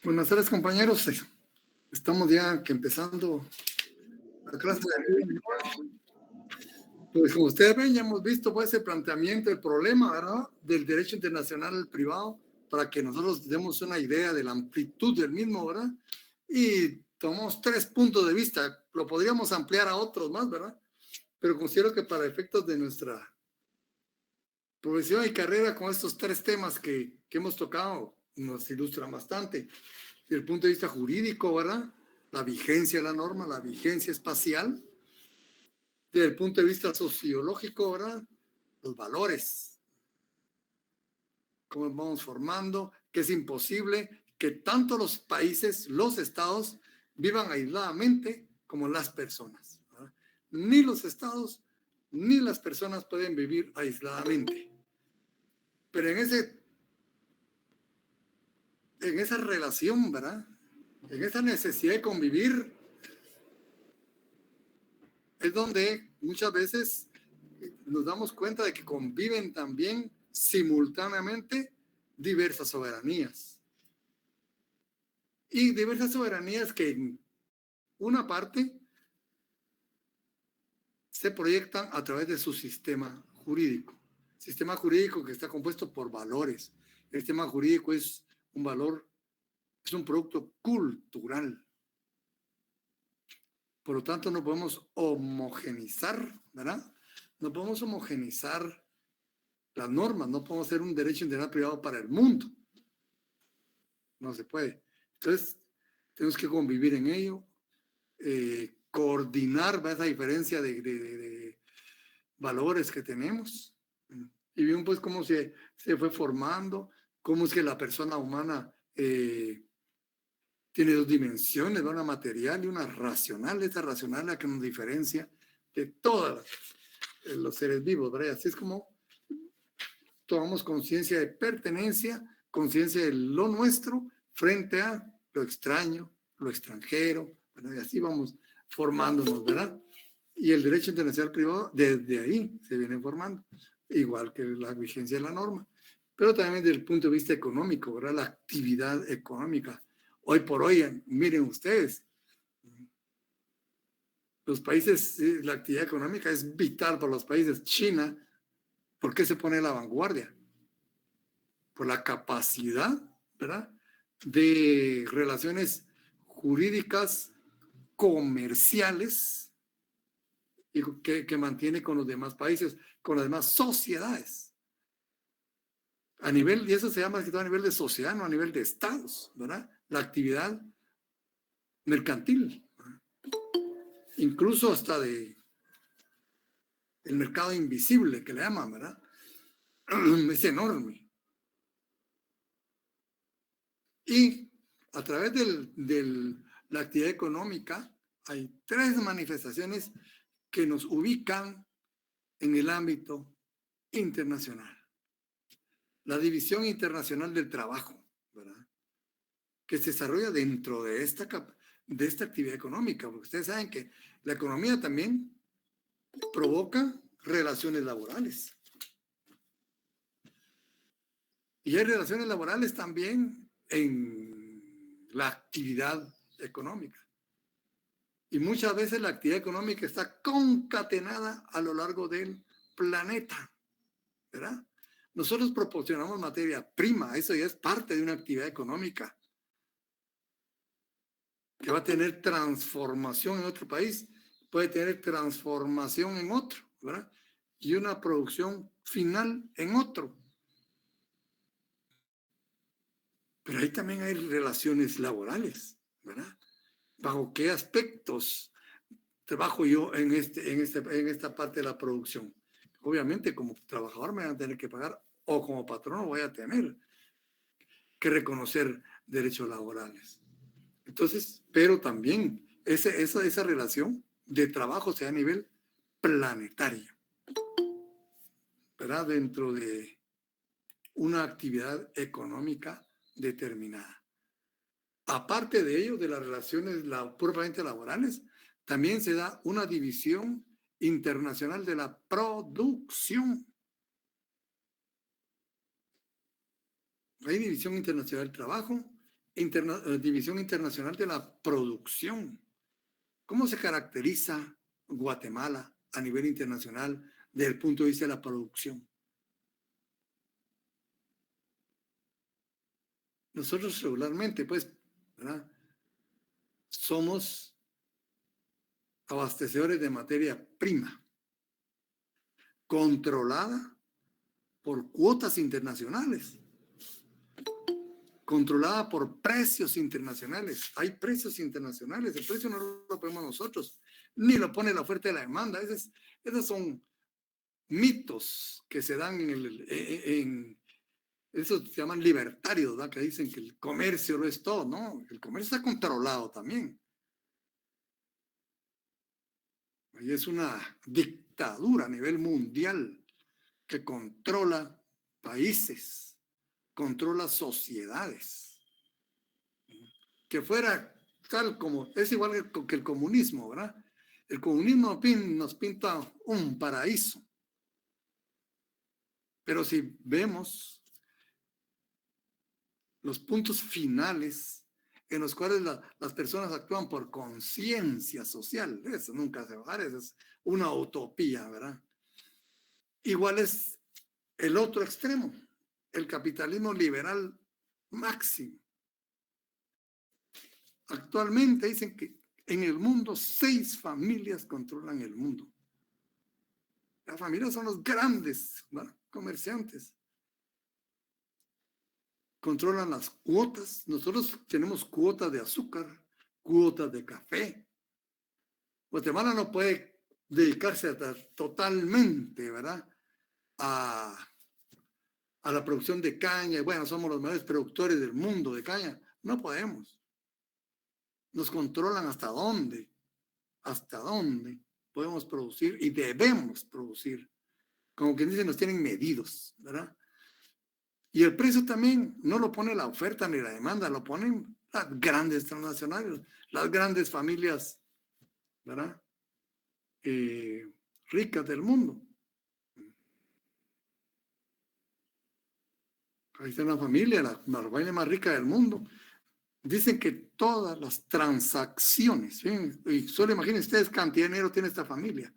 Buenas tardes, compañeros. Estamos ya que empezando la clase de... Pues como ustedes ven, ya hemos visto pues el planteamiento, el problema, ¿verdad?, del derecho internacional al privado, para que nosotros demos una idea de la amplitud del mismo, ¿verdad? Y tomamos 3 puntos de vista. Lo podríamos ampliar a otros más, ¿verdad? Pero considero que para efectos de nuestra profesión y carrera, con estos 3 temas que hemos tocado, nos ilustran bastante. Desde el punto de vista jurídico, ¿verdad?, la vigencia de la norma, la vigencia espacial. Desde el punto de vista sociológico, ¿verdad?, los valores, cómo vamos formando, que es imposible que tanto los países, los estados, vivan aisladamente como las personas, ¿verdad? Ni los estados ni las personas pueden vivir aisladamente. Pero en esa relación, ¿verdad?, en esa necesidad de convivir, es donde muchas veces nos damos cuenta de que conviven también simultáneamente diversas soberanías. Y diversas soberanías que en una parte se proyectan a través de su sistema jurídico. Sistema jurídico que está compuesto por valores. El sistema jurídico es un valor, es un producto cultural. Por lo tanto, no podemos homogenizar, ¿verdad? No podemos homogenizar las normas, no podemos hacer un derecho internacional privado para el mundo. No se puede. Entonces, tenemos que convivir en ello, coordinar, ¿verdad?, esa diferencia de valores que tenemos. Y bien, pues, cómo se fue formando, cómo es que la persona humana tiene 2 dimensiones, una material y una racional. Esa racional es la que nos diferencia de todos los seres vivos, ¿verdad? Así es como tomamos conciencia de pertenencia, conciencia de lo nuestro frente a lo extraño, lo extranjero, ¿verdad? Y así vamos formándonos, ¿verdad? Y el derecho internacional privado desde ahí se viene formando, igual que la vigencia de la norma. Pero también desde el punto de vista económico, ¿verdad? La actividad económica. Hoy por hoy, miren ustedes, los países, la actividad económica es vital para los países. China, ¿por qué se pone a la vanguardia? Por la capacidad, ¿verdad?, de relaciones jurídicas comerciales y que mantiene con los demás países, con las demás sociedades. A nivel, y eso se llama a nivel de sociedad, no a nivel de estados, ¿verdad? La actividad mercantil, ¿verdad?, incluso hasta de el mercado invisible que le llaman, ¿verdad? Es enorme. Y a través de la actividad económica hay 3 manifestaciones que nos ubican en el ámbito internacional. La división internacional del trabajo, ¿verdad?, que se desarrolla dentro de esta actividad económica, porque ustedes saben que la economía también provoca relaciones laborales. Y hay relaciones laborales también en la actividad económica. Y muchas veces la actividad económica está concatenada a lo largo del planeta, ¿verdad? Nosotros proporcionamos materia prima, eso ya es parte de una actividad económica que va a tener transformación en otro país, puede tener transformación en otro, ¿verdad? Y una producción final en otro. Pero ahí también hay relaciones laborales, ¿verdad? ¿Bajo qué aspectos trabajo yo en esta parte de la producción? Obviamente, como trabajador me van a tener que pagar, o como patrono voy a tener que reconocer derechos laborales. Entonces, pero también esa relación de trabajo se da a nivel planetario, ¿verdad?, dentro de una actividad económica determinada. Aparte de ello, de las relaciones puramente laborales, también se da una división internacional de la producción. Hay división internacional del trabajo División Internacional de la Producción. ¿Cómo se caracteriza Guatemala a nivel internacional desde el punto de vista de la producción? Nosotros regularmente, pues, ¿verdad?, somos abastecedores de materia prima, controlada por cuotas internacionales, controlada por precios internacionales. Hay precios internacionales, el precio no lo ponemos nosotros, ni lo pone la oferta y la demanda. Esos son mitos que se dan en eso se llaman libertarios, ¿verdad?, que dicen que el comercio lo es todo. No, el comercio está controlado también. Y es una dictadura a nivel mundial que controla países, controla sociedades. Que fuera tal como, es igual que el comunismo, ¿verdad? El comunismo nos pinta un paraíso. Pero si vemos los puntos finales en los cuales las personas actúan por conciencia social, eso nunca se va a dar, eso es una utopía, ¿verdad? Igual es el otro extremo, el capitalismo liberal máximo. Actualmente dicen que en el mundo 6 familias controlan el mundo. Las familias son los grandes, ¿verdad?, comerciantes. Controlan las cuotas. Nosotros tenemos cuotas de azúcar, cuotas de café. Guatemala no puede dedicarse totalmente, ¿verdad?, a la producción de caña. Y bueno, somos los mayores productores del mundo de caña. No podemos. Nos controlan hasta dónde podemos producir y debemos producir. Como quien dice, nos tienen medidos, ¿verdad? Y el precio también no lo pone la oferta ni la demanda, lo ponen las grandes transnacionales, las grandes familias, ¿verdad?, ricas del mundo. Ahí está una familia, la familia más rica del mundo. Dicen que todas las transacciones, ¿sí?, y solo imaginen ustedes cantidad de dinero tiene esta familia.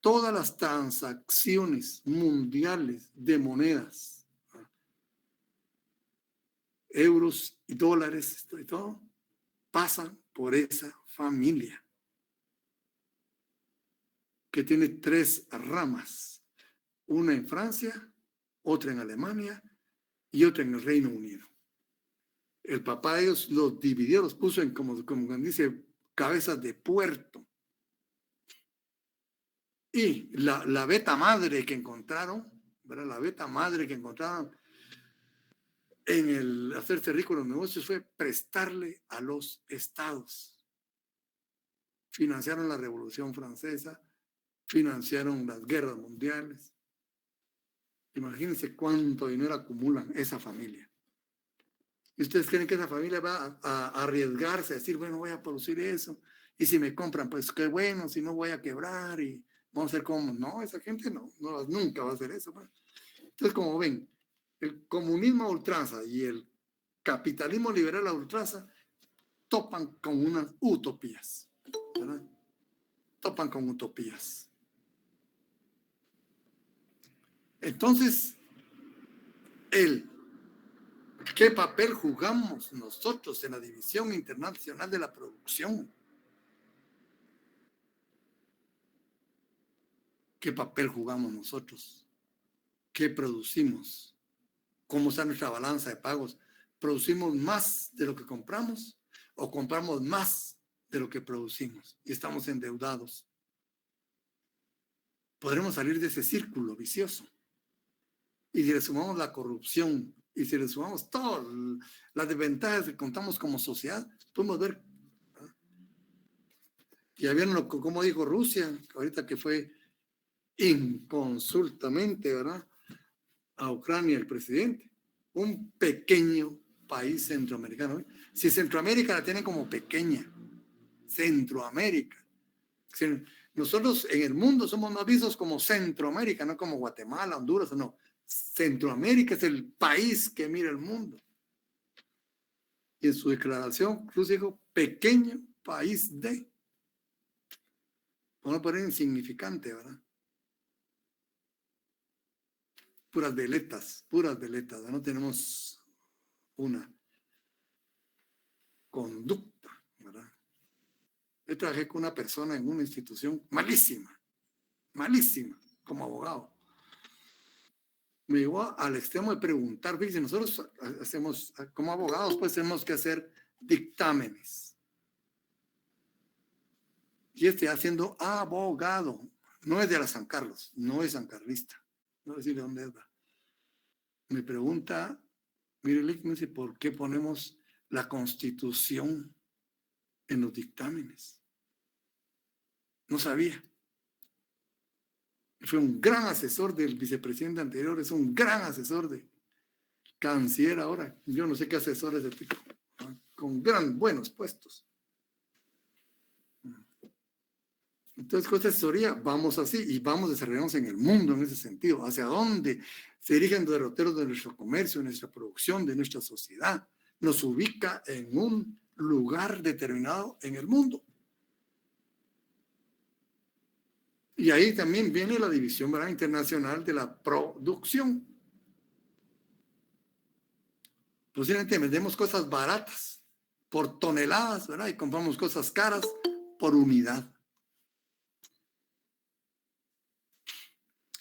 Todas las transacciones mundiales de monedas, euros y dólares y todo, pasan por esa familia que tiene 3 ramas, una en Francia, otra en Alemania y otra en el Reino Unido. El papá de ellos los dividió, los puso en, como dice, cabezas de puerto. Y la beta madre que encontraron, ¿verdad?, la beta madre que encontraron en el hacerse rico en los negocios fue prestarle a los estados. Financiaron la Revolución Francesa, financiaron las guerras mundiales. Imagínense cuánto dinero acumulan esa familia. ¿Y ustedes creen que esa familia va a arriesgarse, a decir, bueno, voy a producir eso, y si me compran, pues qué bueno, si no voy a quebrar y vamos a hacer como? No, esa gente no, nunca va a hacer eso. Pues. Entonces, como ven, el comunismo a ultranza y el capitalismo liberal a ultranza topan con unas utopías, ¿verdad? Topan con utopías. Entonces, ¿qué papel jugamos nosotros en la División Internacional de la Producción? ¿Qué papel jugamos nosotros? ¿Qué producimos? ¿Cómo está nuestra balanza de pagos? ¿Producimos más de lo que compramos o compramos más de lo que producimos y estamos endeudados? Podremos salir de ese círculo vicioso. Y si le sumamos la corrupción y si le sumamos todas las desventajas que contamos como sociedad, podemos ver. Ya vieron como dijo Rusia, ahorita que fue inconsultamente, ¿verdad?, a Ucrania el presidente. Un pequeño país centroamericano. Si Centroamérica la tiene como pequeña, Centroamérica. Nosotros en el mundo somos más vistos como Centroamérica, no como Guatemala, Honduras, no. Centroamérica es el país que mira el mundo. y en su declaración incluso dijo pequeño país de. Vamos a poner insignificante, ¿verdad? Puras veletas, ¿verdad? No tenemos una conducta, ¿verdad? Yo trabajé con una persona en una institución malísima, como abogado. Me llegó al extremo de preguntar, fíjense, nosotros hacemos, como abogados, pues tenemos que hacer dictámenes. Y haciendo abogado, no es de la San Carlos, no es sancarlista, no sé de dónde es. Me pregunta, mire, me dice, ¿por qué ponemos la Constitución en los dictámenes? No sabía. Fue un gran asesor del vicepresidente anterior, es un gran asesor de canciller ahora. Yo no sé qué asesor es de tipo, ¿no? Con buenos puestos. Entonces, con esta asesoría vamos así y vamos desarrollándonos en el mundo en ese sentido. ¿Hacia dónde se dirigen los derroteros de nuestro comercio, de nuestra producción, de nuestra sociedad? Nos ubica en un lugar determinado en el mundo. Y ahí también viene la división, ¿verdad?, internacional de la producción. Posiblemente vendemos cosas baratas por toneladas, ¿verdad? Y compramos cosas caras por unidad.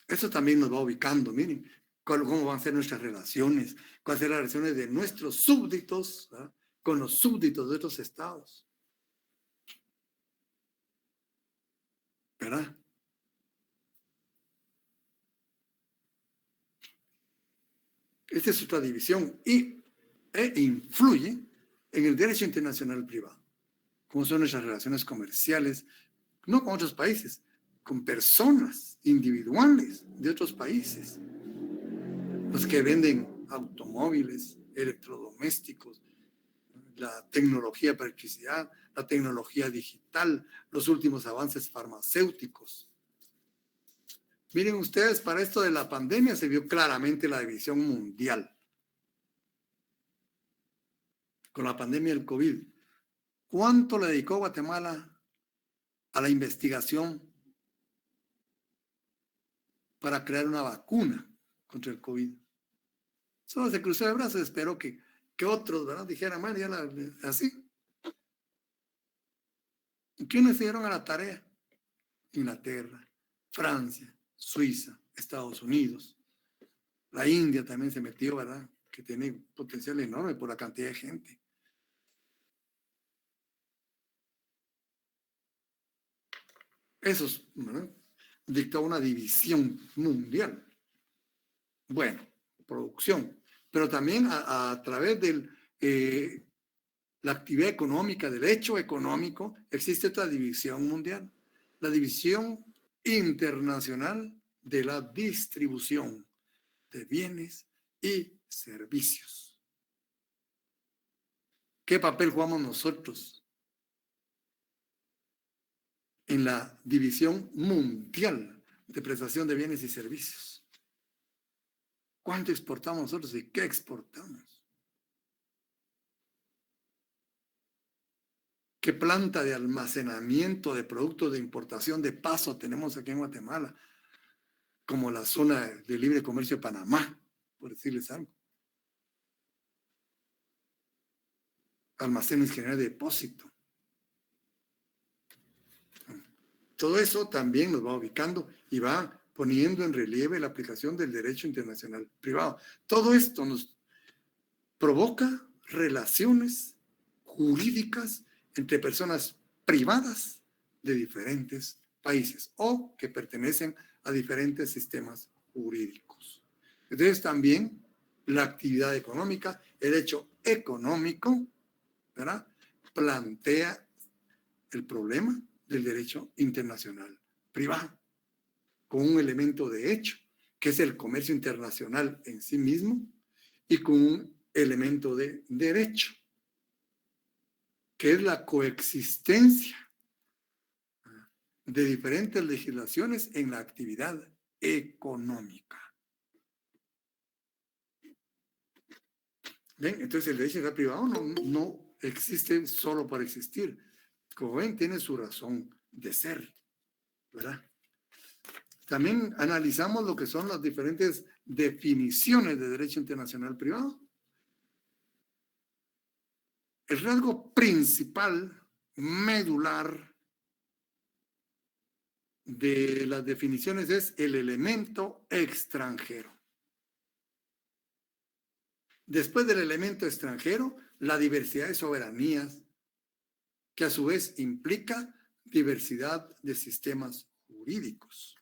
Eso también nos va ubicando, miren, cómo van a ser nuestras relaciones, cuáles serán las relaciones de nuestros súbditos, ¿verdad?, con los súbditos de otros estados. ¿Verdad? Esta es otra división e influye en el derecho internacional privado. Cómo son nuestras relaciones comerciales, no con otros países, con personas individuales de otros países. Los que venden automóviles, electrodomésticos, la tecnología para electricidad, la tecnología digital, los últimos avances farmacéuticos. Miren ustedes, para esto de la pandemia se vio claramente la división mundial. Con la pandemia del COVID, ¿cuánto le dedicó Guatemala a la investigación para crear una vacuna contra el COVID? Solo se cruzó de brazos, esperó que otros, ¿verdad?, dijeran, bueno, ya así. ¿Quiénes se dieron a la tarea? Inglaterra, Francia, Suiza, Estados Unidos. La India también se metió, ¿verdad?, que tiene potencial enorme por la cantidad de gente. Eso, ¿verdad?, dictó una división mundial. Bueno, producción, pero también a través de la actividad económica, del hecho económico, existe otra división mundial, la división internacional de la distribución de bienes y servicios. ¿Qué papel jugamos nosotros en la división mundial de prestación de bienes y servicios? ¿Cuánto exportamos nosotros y qué exportamos? ¿Qué planta de almacenamiento de productos de importación de paso tenemos aquí en Guatemala? Como la zona de libre comercio de Panamá, por decirles algo. Almacenes generales de depósito. Todo eso también nos va ubicando y va poniendo en relieve la aplicación del derecho internacional privado. Todo esto nos provoca relaciones jurídicas entre personas privadas de diferentes países o que pertenecen a diferentes sistemas jurídicos. Entonces también la actividad económica, el hecho económico, ¿verdad?, plantea el problema del derecho internacional privado con un elemento de hecho, que es el comercio internacional en sí mismo, y con un elemento de derecho, que es la coexistencia de diferentes legislaciones en la actividad económica. ¿Ven? Entonces el derecho internacional privado no existe solo para existir. Como ven, tiene su razón de ser, ¿verdad? También analizamos lo que son las diferentes definiciones de derecho internacional privado. El rasgo principal, medular, de las definiciones es el elemento extranjero. Después del elemento extranjero, la diversidad de soberanías, que a su vez implica diversidad de sistemas jurídicos.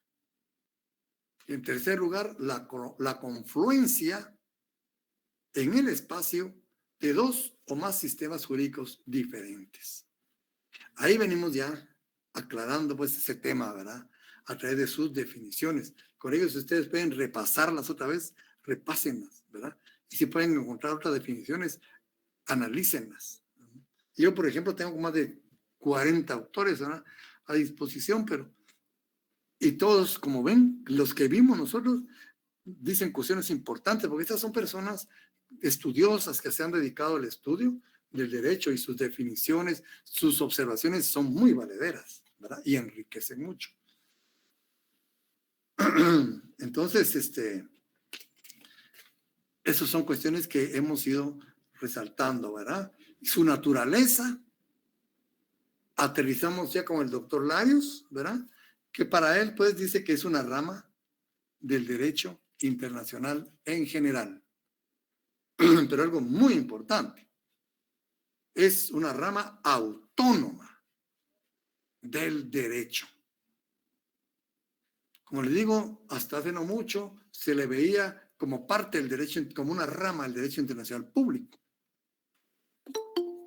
En tercer lugar, la confluencia en el espacio de dos o más sistemas jurídicos diferentes. Ahí venimos ya aclarando pues ese tema, ¿verdad? A través de sus definiciones. Con ellos ustedes pueden repasarlas otra vez, repásenlas, ¿verdad? Y si pueden encontrar otras definiciones, analícenlas. Yo, por ejemplo, tengo más de 40 autores, ¿verdad?, a disposición, pero y todos, como ven, los que vimos nosotros, dicen cuestiones importantes, porque estas son personas estudiosas que se han dedicado al estudio del derecho y sus definiciones, sus observaciones son muy valederas, ¿verdad? Y enriquecen mucho. Entonces, esas son cuestiones que hemos ido resaltando, ¿verdad? Su naturaleza, aterrizamos ya con el doctor Larios, ¿verdad? Que para él, pues, dice que es una rama del derecho internacional en general. Pero algo muy importante, es una rama autónoma del derecho. Como le digo, hasta hace no mucho se le veía como parte del derecho, como una rama del derecho internacional público.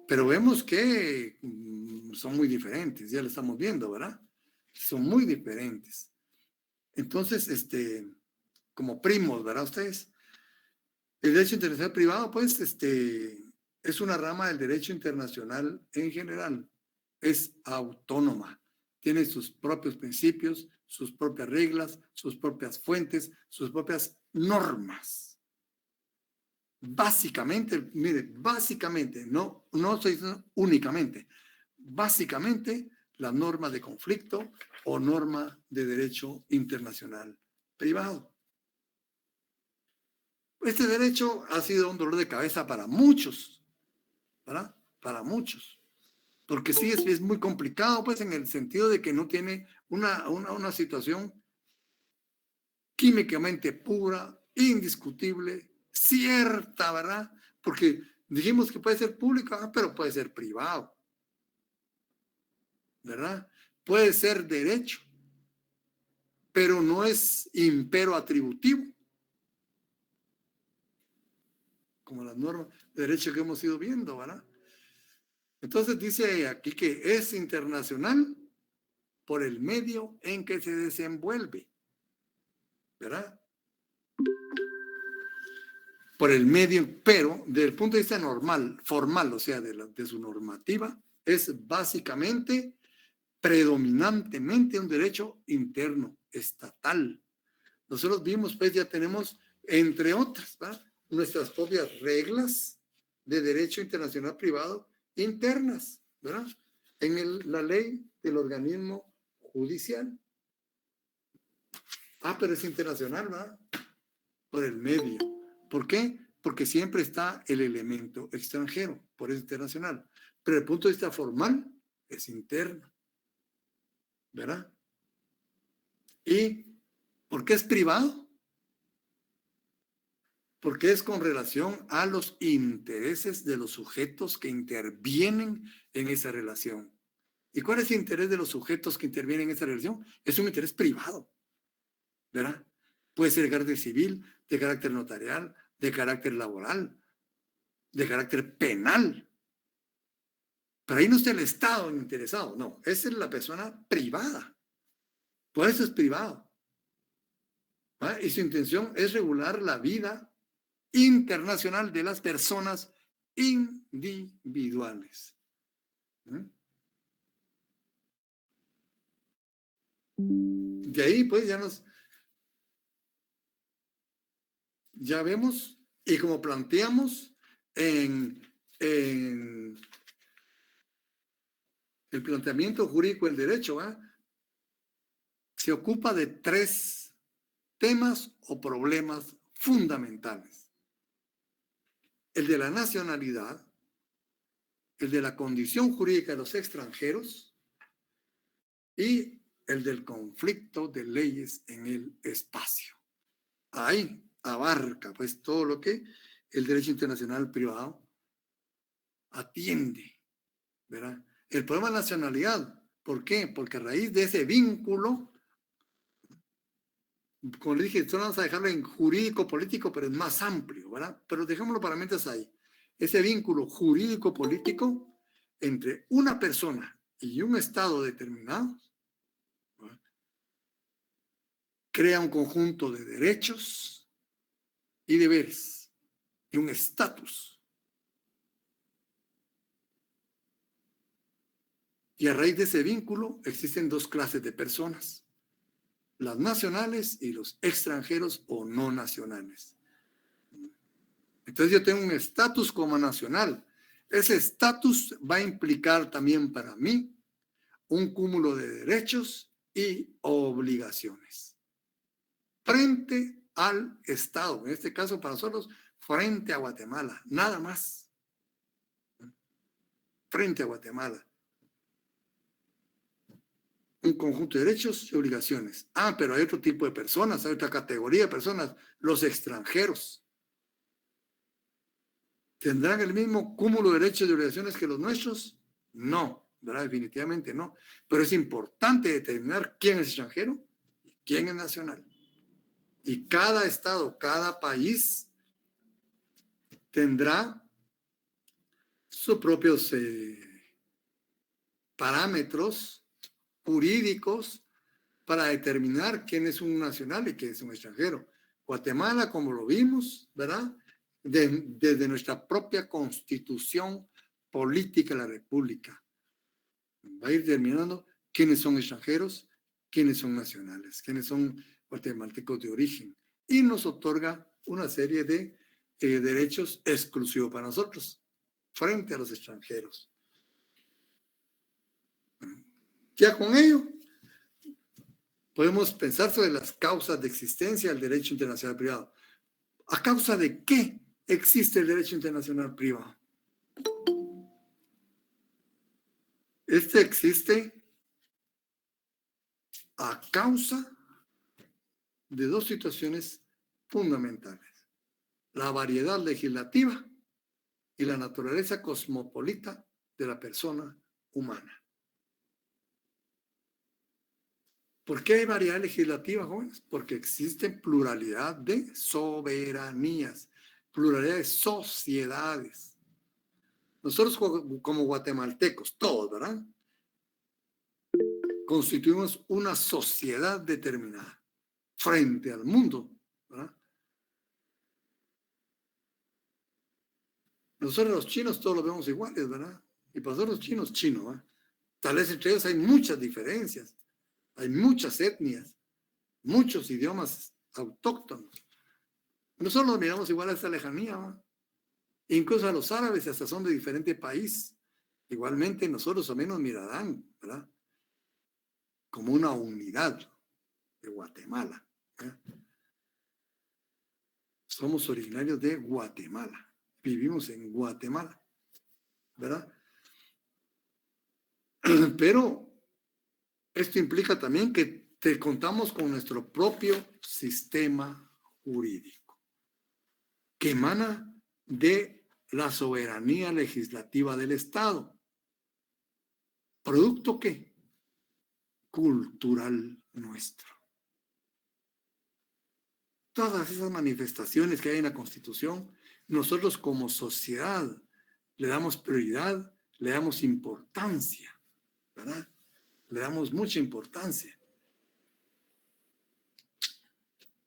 Pero vemos que son muy diferentes, ya lo estamos viendo, ¿verdad? Son muy diferentes. Entonces, como primos, ¿verdad ustedes? El derecho internacional privado, pues, es una rama del derecho internacional en general. Es autónoma. Tiene sus propios principios, sus propias reglas, sus propias fuentes, sus propias normas. Básicamente, mire, básicamente, no estoy diciendo únicamente, básicamente las normas de conflicto o norma de derecho internacional privado. Este derecho ha sido un dolor de cabeza para muchos, ¿verdad? Para muchos. Porque sí es muy complicado, pues, en el sentido de que no tiene una situación químicamente pura, indiscutible, cierta, ¿verdad? Porque dijimos que puede ser público, pero puede ser privado, ¿verdad? Puede ser derecho, pero no es impero atributivo, como las normas de derecho que hemos ido viendo, ¿verdad? Entonces dice aquí que es internacional por el medio en que se desenvuelve, ¿verdad? Por el medio, pero desde el punto de vista normal, formal, o sea, de su normativa, es básicamente, predominantemente un derecho interno, estatal. Nosotros vimos, pues ya tenemos, entre otras, ¿verdad?, nuestras propias reglas de derecho internacional privado internas, ¿verdad? En la ley del organismo judicial. Pero es internacional, ¿verdad? Por el medio. ¿Por qué? Porque siempre está el elemento extranjero, por eso es internacional. Pero desde el punto de vista formal, es interno, ¿verdad? ¿Y por qué es privado? Porque es con relación a los intereses de los sujetos que intervienen en esa relación. ¿Y cuál es el interés de los sujetos que intervienen en esa relación? Es un interés privado, ¿verdad? Puede ser de carácter civil, de carácter notarial, de carácter laboral, de carácter penal. Pero ahí no está el Estado interesado, no, esa es la persona privada. Por eso es privado. ¿Verdad? Y su intención es regular la vida internacional de las personas individuales. De ahí pues ya vemos, y como planteamos, en el planteamiento jurídico del derecho, se ocupa de 3 temas o problemas fundamentales. El de la nacionalidad, el de la condición jurídica de los extranjeros y el del conflicto de leyes en el espacio. Ahí abarca pues todo lo que el derecho internacional privado atiende, ¿verdad? El problema de la nacionalidad, ¿por qué? Porque a raíz de ese vínculo, como le dije, solo vamos a dejarlo en jurídico político, pero es más amplio, ¿verdad? Pero dejémoslo para mentes ahí. Ese vínculo jurídico político entre una persona y un estado determinado, ¿verdad?, crea un conjunto de derechos y deberes y un estatus. Y a raíz de ese vínculo existen 2 clases de personas: las nacionales y los extranjeros o no nacionales. Entonces yo tengo un estatus como nacional. Ese estatus va a implicar también para mí un cúmulo de derechos y obligaciones frente al Estado, en este caso para nosotros, frente a Guatemala, nada más. Frente a Guatemala. Un conjunto de derechos y obligaciones. Pero hay otro tipo de personas, hay otra categoría de personas, los extranjeros. ¿Tendrán el mismo cúmulo de derechos y obligaciones que los nuestros? No, ¿verdad? Definitivamente no. Pero es importante determinar quién es extranjero y quién es nacional. Y cada estado, cada país tendrá sus propios parámetros jurídicos para determinar quién es un nacional y quién es un extranjero. Guatemala, como lo vimos, ¿verdad?, desde nuestra propia constitución política de la República, va a ir determinando quiénes son extranjeros, quiénes son nacionales, quiénes son guatemaltecos de origen, y nos otorga una serie de derechos exclusivos para nosotros frente a los extranjeros. Ya con ello podemos pensar sobre las causas de existencia del derecho internacional privado. ¿A causa de qué existe el derecho internacional privado? Este existe a causa de 2 situaciones fundamentales: la variedad legislativa y la naturaleza cosmopolita de la persona humana. ¿Por qué hay variedad legislativa, jóvenes? Porque existe pluralidad de soberanías, pluralidad de sociedades. Nosotros como guatemaltecos, todos, ¿verdad?, constituimos una sociedad determinada frente al mundo, ¿verdad? Nosotros los chinos todos los vemos iguales, ¿verdad? Y para nosotros los chinos, chino, ¿verdad? Tal vez entre ellos hay muchas diferencias, hay muchas etnias, muchos idiomas autóctonos. Nosotros los miramos igual a esta lejanía, ¿verdad? Incluso a los árabes hasta son de diferente país. Igualmente nosotros también nos mirarán, ¿verdad?, como una unidad de Guatemala, ¿verdad? Somos originarios de Guatemala, vivimos en Guatemala, ¿verdad? Pero esto implica también que contamos con nuestro propio sistema jurídico, que emana de la soberanía legislativa del Estado. ¿Producto qué? Cultural nuestro. Todas esas manifestaciones que hay en la Constitución, nosotros como sociedad le damos prioridad, le damos importancia, ¿verdad? Le damos mucha importancia.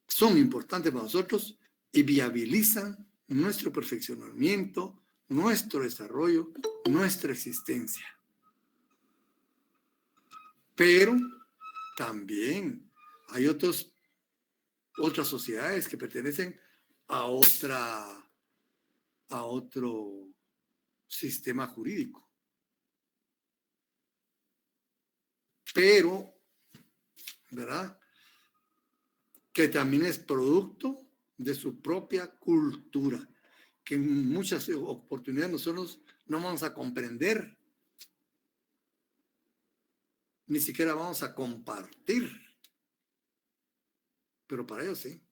Son importantes para nosotros y viabilizan nuestro perfeccionamiento, nuestro desarrollo, nuestra existencia. Pero también hay otras sociedades que pertenecen a a otro sistema jurídico. Pero, ¿verdad? Que también es producto de su propia cultura, que en muchas oportunidades nosotros no vamos a comprender, ni siquiera vamos a compartir, pero para ellos sí.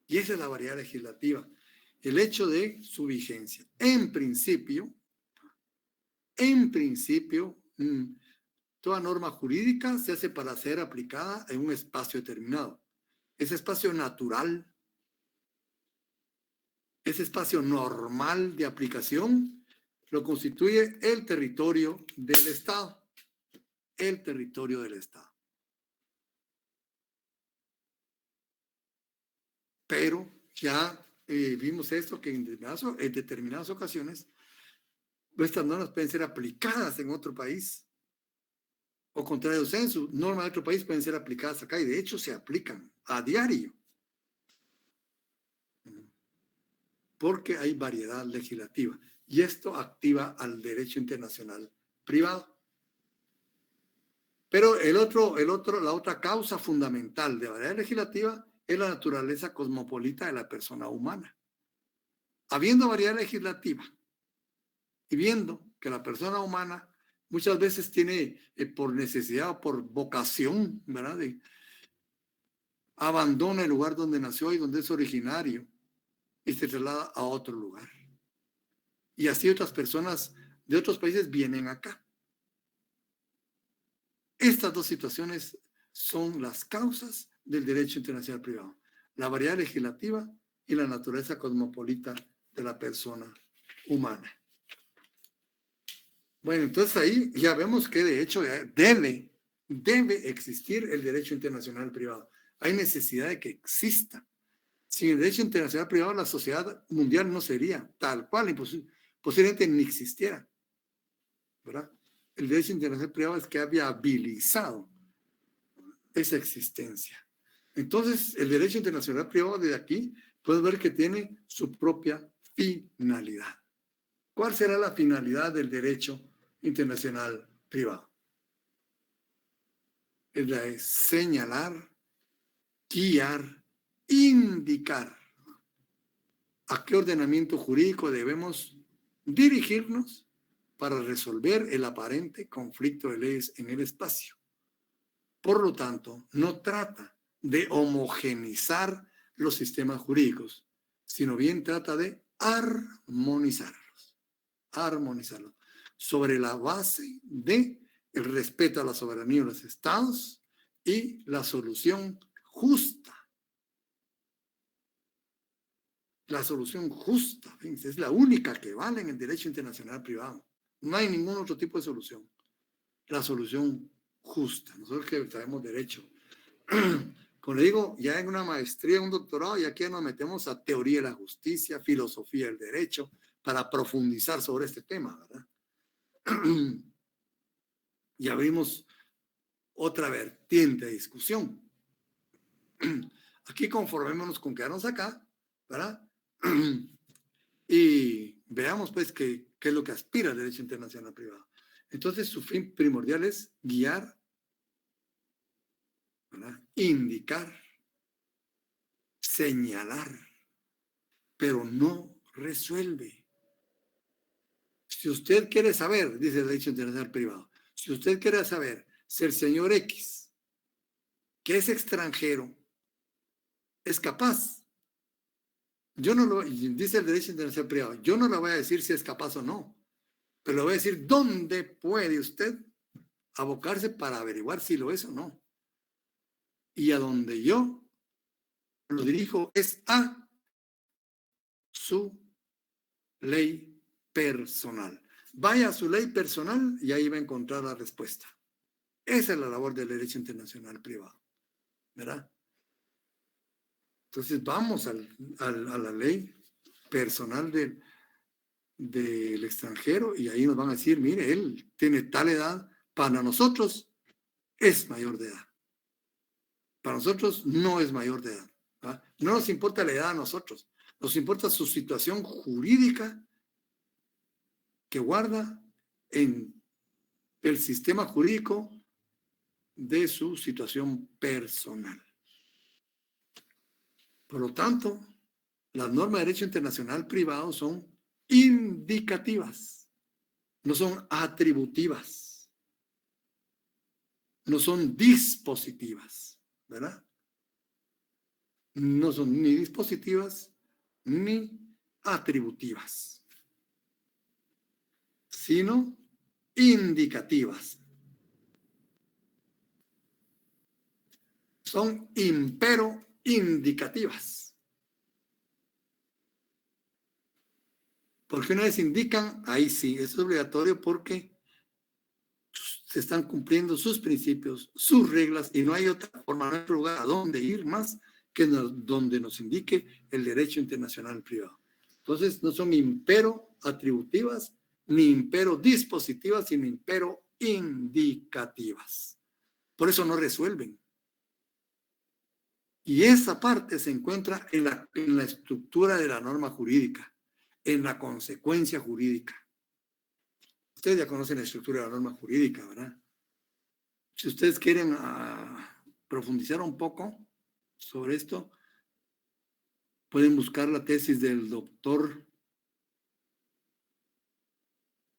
Y esa es la variedad legislativa, el hecho de su vigencia. En principio, toda norma jurídica se hace para ser aplicada en un espacio determinado. Ese espacio natural, ese espacio normal de aplicación, lo constituye el territorio del Estado. El territorio del Estado. Pero ya vimos esto, que en determinadas ocasiones estas normas pueden ser aplicadas en otro país, o contrario, censo, normas de otro país pueden ser aplicadas acá, y de hecho se aplican a diario, porque hay variedad legislativa, y esto activa al derecho internacional privado. Pero la otra causa fundamental de variedad legislativa es la naturaleza cosmopolita de la persona humana. Habiendo variedad legislativa y viendo que la persona humana muchas veces tiene, por necesidad o por vocación, ¿verdad?, abandona el lugar donde nació y donde es originario y se traslada a otro lugar. Y así otras personas de otros países vienen acá. Estas dos situaciones son las causas del derecho internacional privado: la variedad legislativa y la naturaleza cosmopolita de la persona humana. Bueno, entonces ahí ya vemos que de hecho debe existir el derecho internacional privado. Hay necesidad de que exista. Sin el derecho internacional privado, la sociedad mundial no sería tal cual, posiblemente ni existiera, ¿verdad? El derecho internacional privado es que ha viabilizado esa existencia. Entonces, el derecho internacional privado desde aquí, puedes ver que tiene su propia finalidad. ¿Cuál será la finalidad del derecho internacional privado? Es la de señalar, guiar, indicar a qué ordenamiento jurídico debemos dirigirnos para resolver el aparente conflicto de leyes en el espacio. Por lo tanto, no trata de homogeneizar los sistemas jurídicos, sino bien trata de armonizarlos sobre la base de el respeto a la soberanía de los estados y la solución justa. La solución justa, fíjense, es la única que vale en el derecho internacional privado. No hay ningún otro tipo de solución. La solución justa. Nosotros que sabemos derecho, como le digo, ya en una maestría, un doctorado, y aquí ya nos metemos a teoría de la justicia, filosofía del derecho, para profundizar sobre este tema, ¿verdad? Y abrimos otra vertiente de discusión. Aquí conformémonos con quedarnos acá, ¿verdad? Y veamos pues qué es lo que aspira el derecho internacional privado. Entonces su fin primordial es guiar, ¿verdad?, indicar, señalar, pero no resuelve. Si usted quiere saber, dice el derecho internacional privado, si usted quiere saber si el señor X, que es extranjero, es capaz, dice el derecho internacional privado, yo no le voy a decir si es capaz o no, pero le voy a decir dónde puede usted abocarse para averiguar si lo es o no. Y a donde yo lo dirijo es a su ley personal. Vaya a su ley personal y ahí va a encontrar la respuesta. Esa es la labor del derecho internacional privado, ¿verdad? Entonces vamos a la ley personal del extranjero y ahí nos van a decir, mire, él tiene tal edad, para nosotros es mayor de edad. Para nosotros no es mayor de edad, ¿verdad? No nos importa la edad a nosotros. Nos importa su situación jurídica que guarda en el sistema jurídico de su situación personal. Por lo tanto, las normas de derecho internacional privado son indicativas, no son atributivas, no son dispositivas, ¿verdad? No son ni dispositivas ni atributivas, sino indicativas. Son impero indicativas. Porque una vez indican, ahí sí, es obligatorio porque se están cumpliendo sus principios, sus reglas, y no hay otra forma, no hay otro lugar a dónde ir más que donde nos indique el derecho internacional privado. Entonces, no son impero atributivas, ni impero dispositivas, sino impero indicativas. Por eso no resuelven. Y esa parte se encuentra en la estructura de la norma jurídica, en la consecuencia jurídica. Ustedes ya conocen la estructura de la norma jurídica, ¿verdad? Si ustedes quieren profundizar un poco sobre esto, pueden buscar la tesis del doctor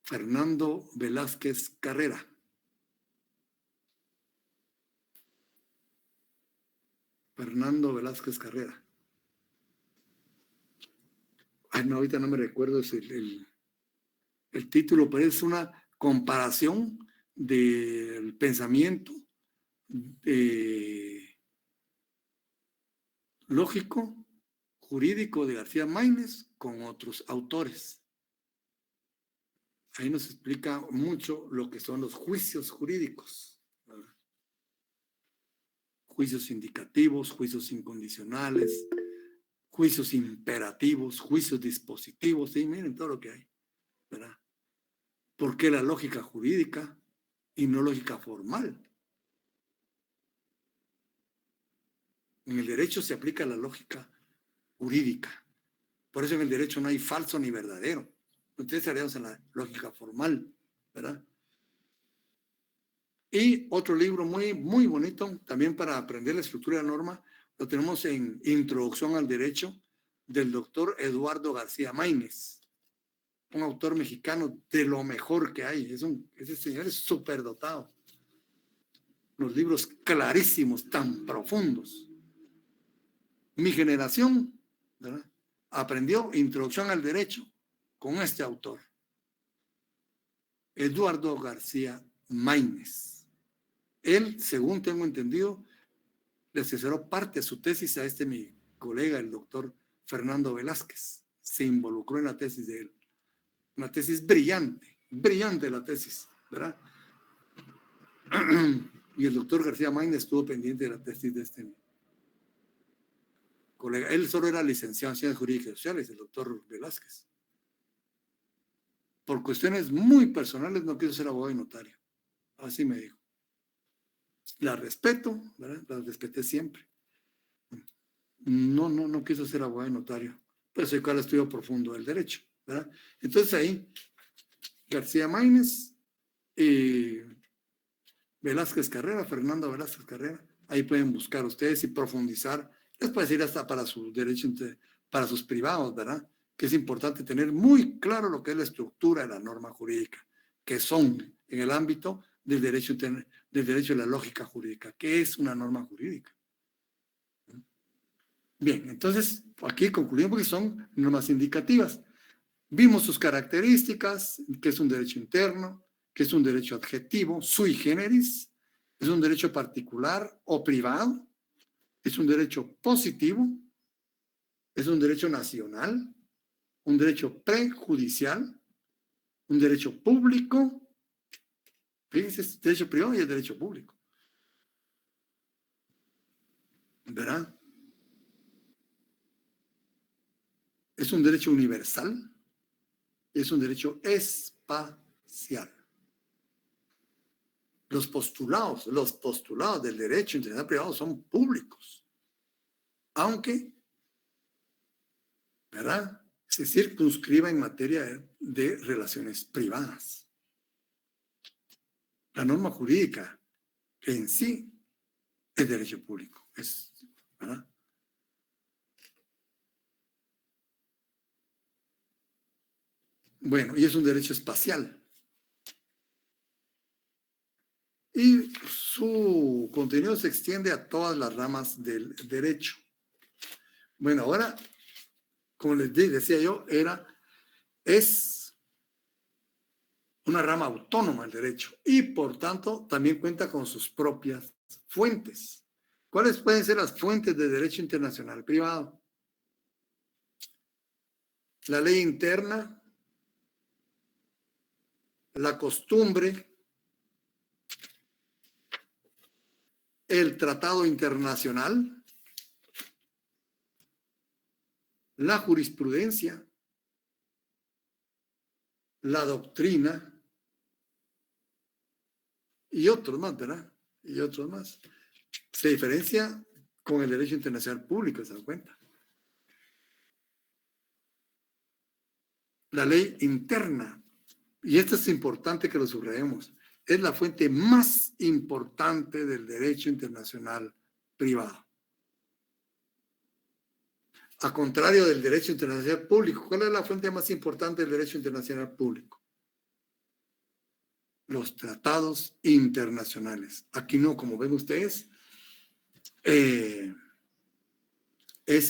Fernando Velázquez Carrera. Fernando Velázquez Carrera. Ay, no, ahorita no me recuerdo el título, pero es una comparación del pensamiento lógico, jurídico de García Maínez con otros autores. Ahí nos explica mucho lo que son los juicios jurídicos, ¿verdad? Juicios indicativos, juicios incondicionales, juicios imperativos, juicios dispositivos, sí, miren todo lo que hay, ¿verdad? ¿Por qué la lógica jurídica y no lógica formal? En el derecho se aplica la lógica jurídica. Por eso en el derecho no hay falso ni verdadero. Ustedes estaríamos en la lógica formal, ¿verdad? Y otro libro muy, muy bonito, también para aprender la estructura de la norma, lo tenemos en Introducción al Derecho, del doctor Eduardo García Maínez, un autor mexicano de lo mejor que hay. Ese señor es súper dotado. Los libros clarísimos, tan profundos. Mi generación, ¿verdad?, aprendió Introducción al Derecho con este autor, Eduardo García Maínez. Él, según tengo entendido, le asesoró parte de su tesis a mi colega, el doctor Fernando Velázquez. Se involucró en la tesis de él. Una tesis brillante, brillante la tesis, ¿verdad? Y el doctor García Maínez estuvo pendiente de la tesis de este colega. Él solo era licenciado en Ciencias Jurídicas y Sociales, el doctor Velázquez. Por cuestiones muy personales no quiso ser abogado y notario. Así me dijo. La respeto, ¿verdad? La respeté siempre. No quiso ser abogado y notario. Pero soy cual estudio profundo del derecho, ¿verdad? Entonces ahí, García Maínez, Velázquez Carrera, Fernando Velázquez Carrera, ahí pueden buscar ustedes y profundizar. Les puede decir hasta para su derecho, para sus privados, ¿verdad? Que es importante tener muy claro lo que es la estructura de la norma jurídica, que son en el ámbito del derecho de la lógica jurídica. ¿Qué es una norma jurídica? Bien, entonces aquí concluimos porque son normas indicativas. Vimos sus características, que es un derecho interno, que es un derecho adjetivo, sui generis, es un derecho particular o privado, es un derecho positivo, es un derecho nacional, un derecho prejudicial, un derecho público. Fíjense, es derecho privado y el derecho público. ¿Verdad? Es un derecho universal, es un derecho espacial. Los postulados del derecho internacional privado son públicos, aunque ¿verdad? Se circunscriba en materia de relaciones privadas. La norma jurídica en sí es derecho público, ¿verdad? Bueno, y es un derecho espacial. Y su contenido se extiende a todas las ramas del derecho. Bueno, ahora, como les decía yo, es una rama autónoma del derecho y, por tanto, también cuenta con sus propias fuentes. ¿Cuáles pueden ser las fuentes de derecho internacional privado? La ley interna, la costumbre, el tratado internacional, la jurisprudencia, la doctrina y otros más, ¿verdad? Y otros más. Se diferencia con el derecho internacional público, ¿se dan cuenta? La ley interna, y esto es importante que lo subrayemos, es la fuente más importante del derecho internacional privado. A contrario del derecho internacional público, ¿cuál es la fuente más importante del derecho internacional público? Los tratados internacionales. Aquí no, como ven ustedes, es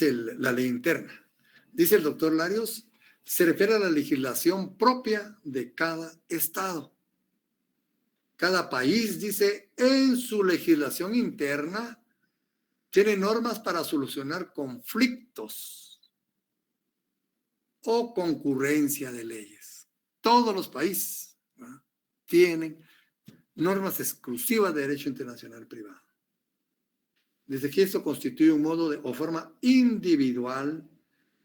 la ley interna. Dice el doctor Larios, se refiere a la legislación propia de cada estado. Cada país, dice, en su legislación interna, tiene normas para solucionar conflictos o concurrencia de leyes. Todos los países, ¿verdad?, tienen normas exclusivas de derecho internacional privado. Desde que esto constituye un modo o forma individual,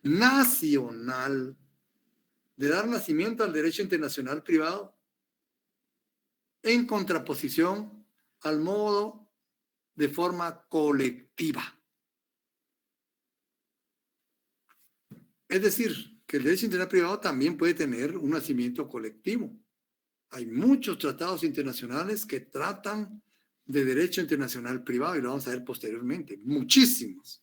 nacional, de dar nacimiento al derecho internacional privado en contraposición al modo de forma colectiva. Es decir, que el derecho internacional privado también puede tener un nacimiento colectivo. Hay muchos tratados internacionales que tratan de derecho internacional privado y lo vamos a ver posteriormente. Muchísimos.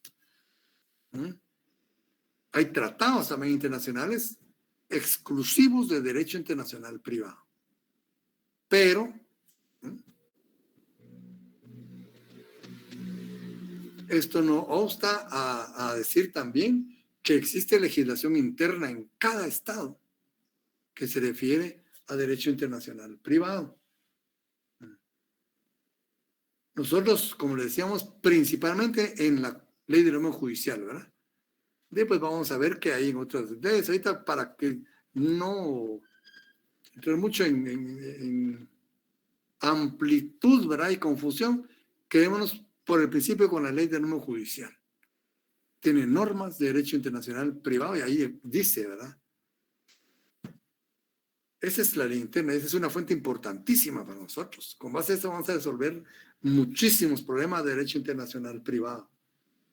Hay tratados también internacionales exclusivos de derecho internacional privado. Pero esto no obsta a decir también que existe legislación interna en cada estado que se refiere a derecho internacional privado. Nosotros, como le decíamos, principalmente en la ley de norma judicial, ¿verdad? Después vamos a ver qué hay en otras leyes. Ahorita, para que no entrar mucho en amplitud, ¿verdad?, y confusión, quedémonos por el principio con la ley de norma judicial. Tiene normas de derecho internacional privado y ahí dice, ¿verdad? Esa es la ley interna, esa es una fuente importantísima para nosotros. Con base a eso vamos a resolver muchísimos problemas de derecho internacional privado,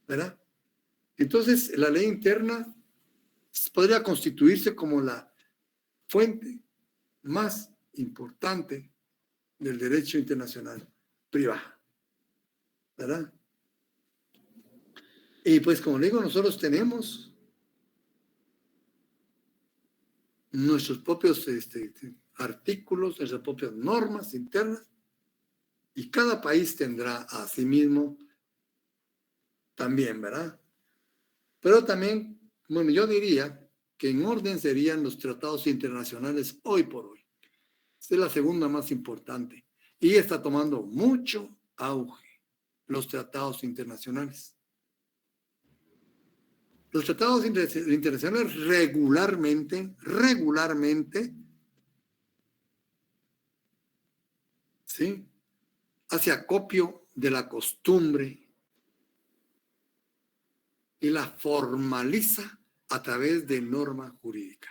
¿verdad? Entonces, la ley interna podría constituirse como la fuente más importante del derecho internacional privado, ¿verdad? Y pues, como le digo, nosotros tenemos nuestros propios artículos, nuestras propias normas internas, y cada país tendrá a sí mismo también, ¿verdad? Pero también, bueno, yo diría que en orden serían los tratados internacionales hoy por hoy. Esta es la segunda más importante y está tomando mucho auge, los tratados internacionales. Los tratados internacionales regularmente, ¿sí?, hace acopio de la costumbre y la formaliza a través de norma jurídica.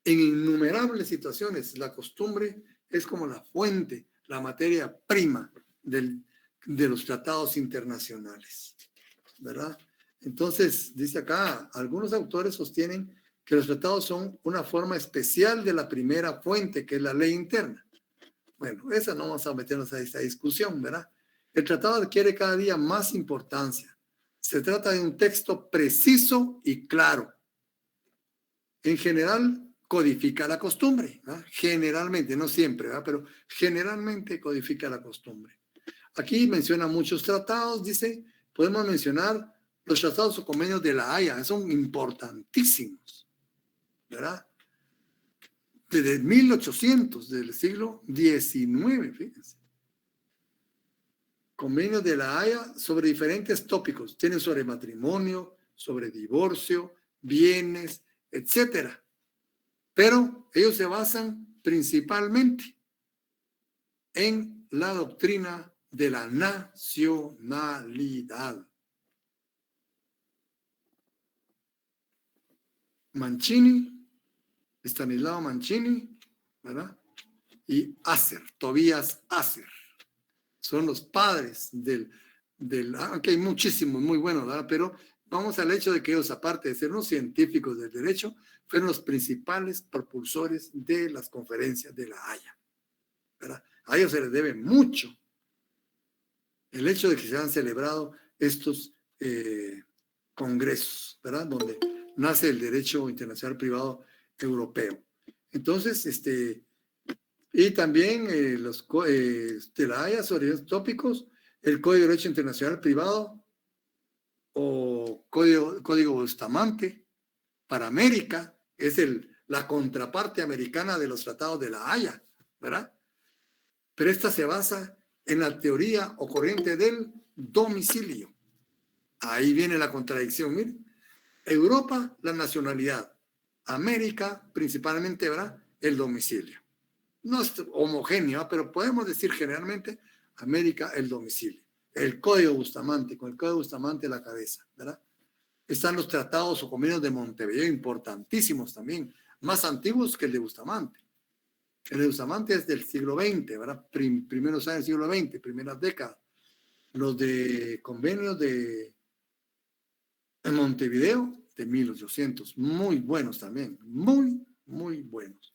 En innumerables situaciones, la costumbre es como la fuente, la materia prima de los tratados internacionales, ¿verdad? Entonces, dice acá, algunos autores sostienen que los tratados son una forma especial de la primera fuente, que es la ley interna. Bueno, esa no vamos a meternos a esta discusión, ¿verdad? El tratado adquiere cada día más importancia. Se trata de un texto preciso y claro. En general, codifica la costumbre, ¿verdad? Generalmente, no siempre, ¿verdad? Pero generalmente codifica la costumbre. Aquí menciona muchos tratados, dice, podemos mencionar los tratados o convenios de la Haya, son importantísimos, ¿verdad? Desde 1800, del siglo XIX, fíjense. Convenios de la Haya sobre diferentes tópicos. Tienen sobre matrimonio, sobre divorcio, bienes, etcétera. Pero ellos se basan principalmente en la doctrina de la nacionalidad. Mancini, Stanislao Mancini, ¿verdad? Y Asser, Tobías Asser. Son los padres aunque hay muchísimos muy buenos, ¿verdad? Pero vamos al hecho de que ellos, aparte de ser unos científicos del derecho, fueron los principales propulsores de las conferencias de la Haya, ¿verdad? A ellos se les debe mucho el hecho de que se han celebrado estos congresos, ¿verdad? Donde nace el derecho internacional privado europeo. Entonces, y también los de la Haya sobre los tópicos, el Código de Derecho Internacional Privado o Código Bustamante para América, es la contraparte americana de los tratados de la Haya, ¿verdad? Pero esta se basa en la teoría o corriente del domicilio. Ahí viene la contradicción, miren. Europa, la nacionalidad. América, principalmente, ¿verdad? El domicilio. No es homogéneo, pero podemos decir generalmente América, el domicilio. El Código Bustamante, con el Código Bustamante a la cabeza, ¿verdad? Están los tratados o convenios de Montevideo, importantísimos también, más antiguos que el de Bustamante. El de Bustamante es del siglo XX, ¿verdad? Primeros años del siglo XX, primeras décadas. Los de convenios de Montevideo, de 1800, muy buenos también, muy, muy buenos,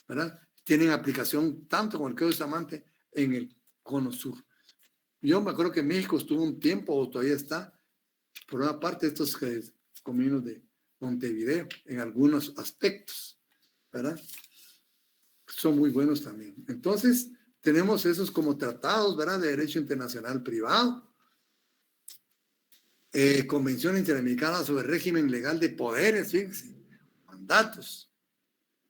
¿verdad? Tienen aplicación tanto con el Código Bustamante en el Cono Sur. Yo me acuerdo que México estuvo un tiempo, o todavía está, por una parte de estos convenios de Montevideo, en algunos aspectos, ¿verdad? Son muy buenos también. Entonces, tenemos esos como tratados, ¿verdad? De derecho internacional privado, Convención Interamericana sobre el régimen legal de poderes, fíjense, mandatos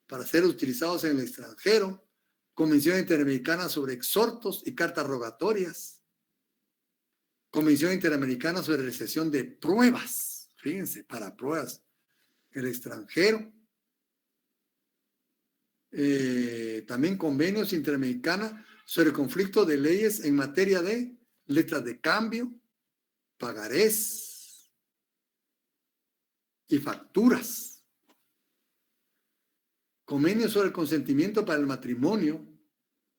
para ser utilizados en el extranjero, Convención Interamericana sobre exhortos y cartas rogatorias, Convención Interamericana sobre recepción de pruebas, fíjense, para pruebas en el extranjero, también convenios interamericanos sobre el conflicto de leyes en materia de letras de cambio, pagarés y facturas. Convenios sobre el consentimiento para el matrimonio,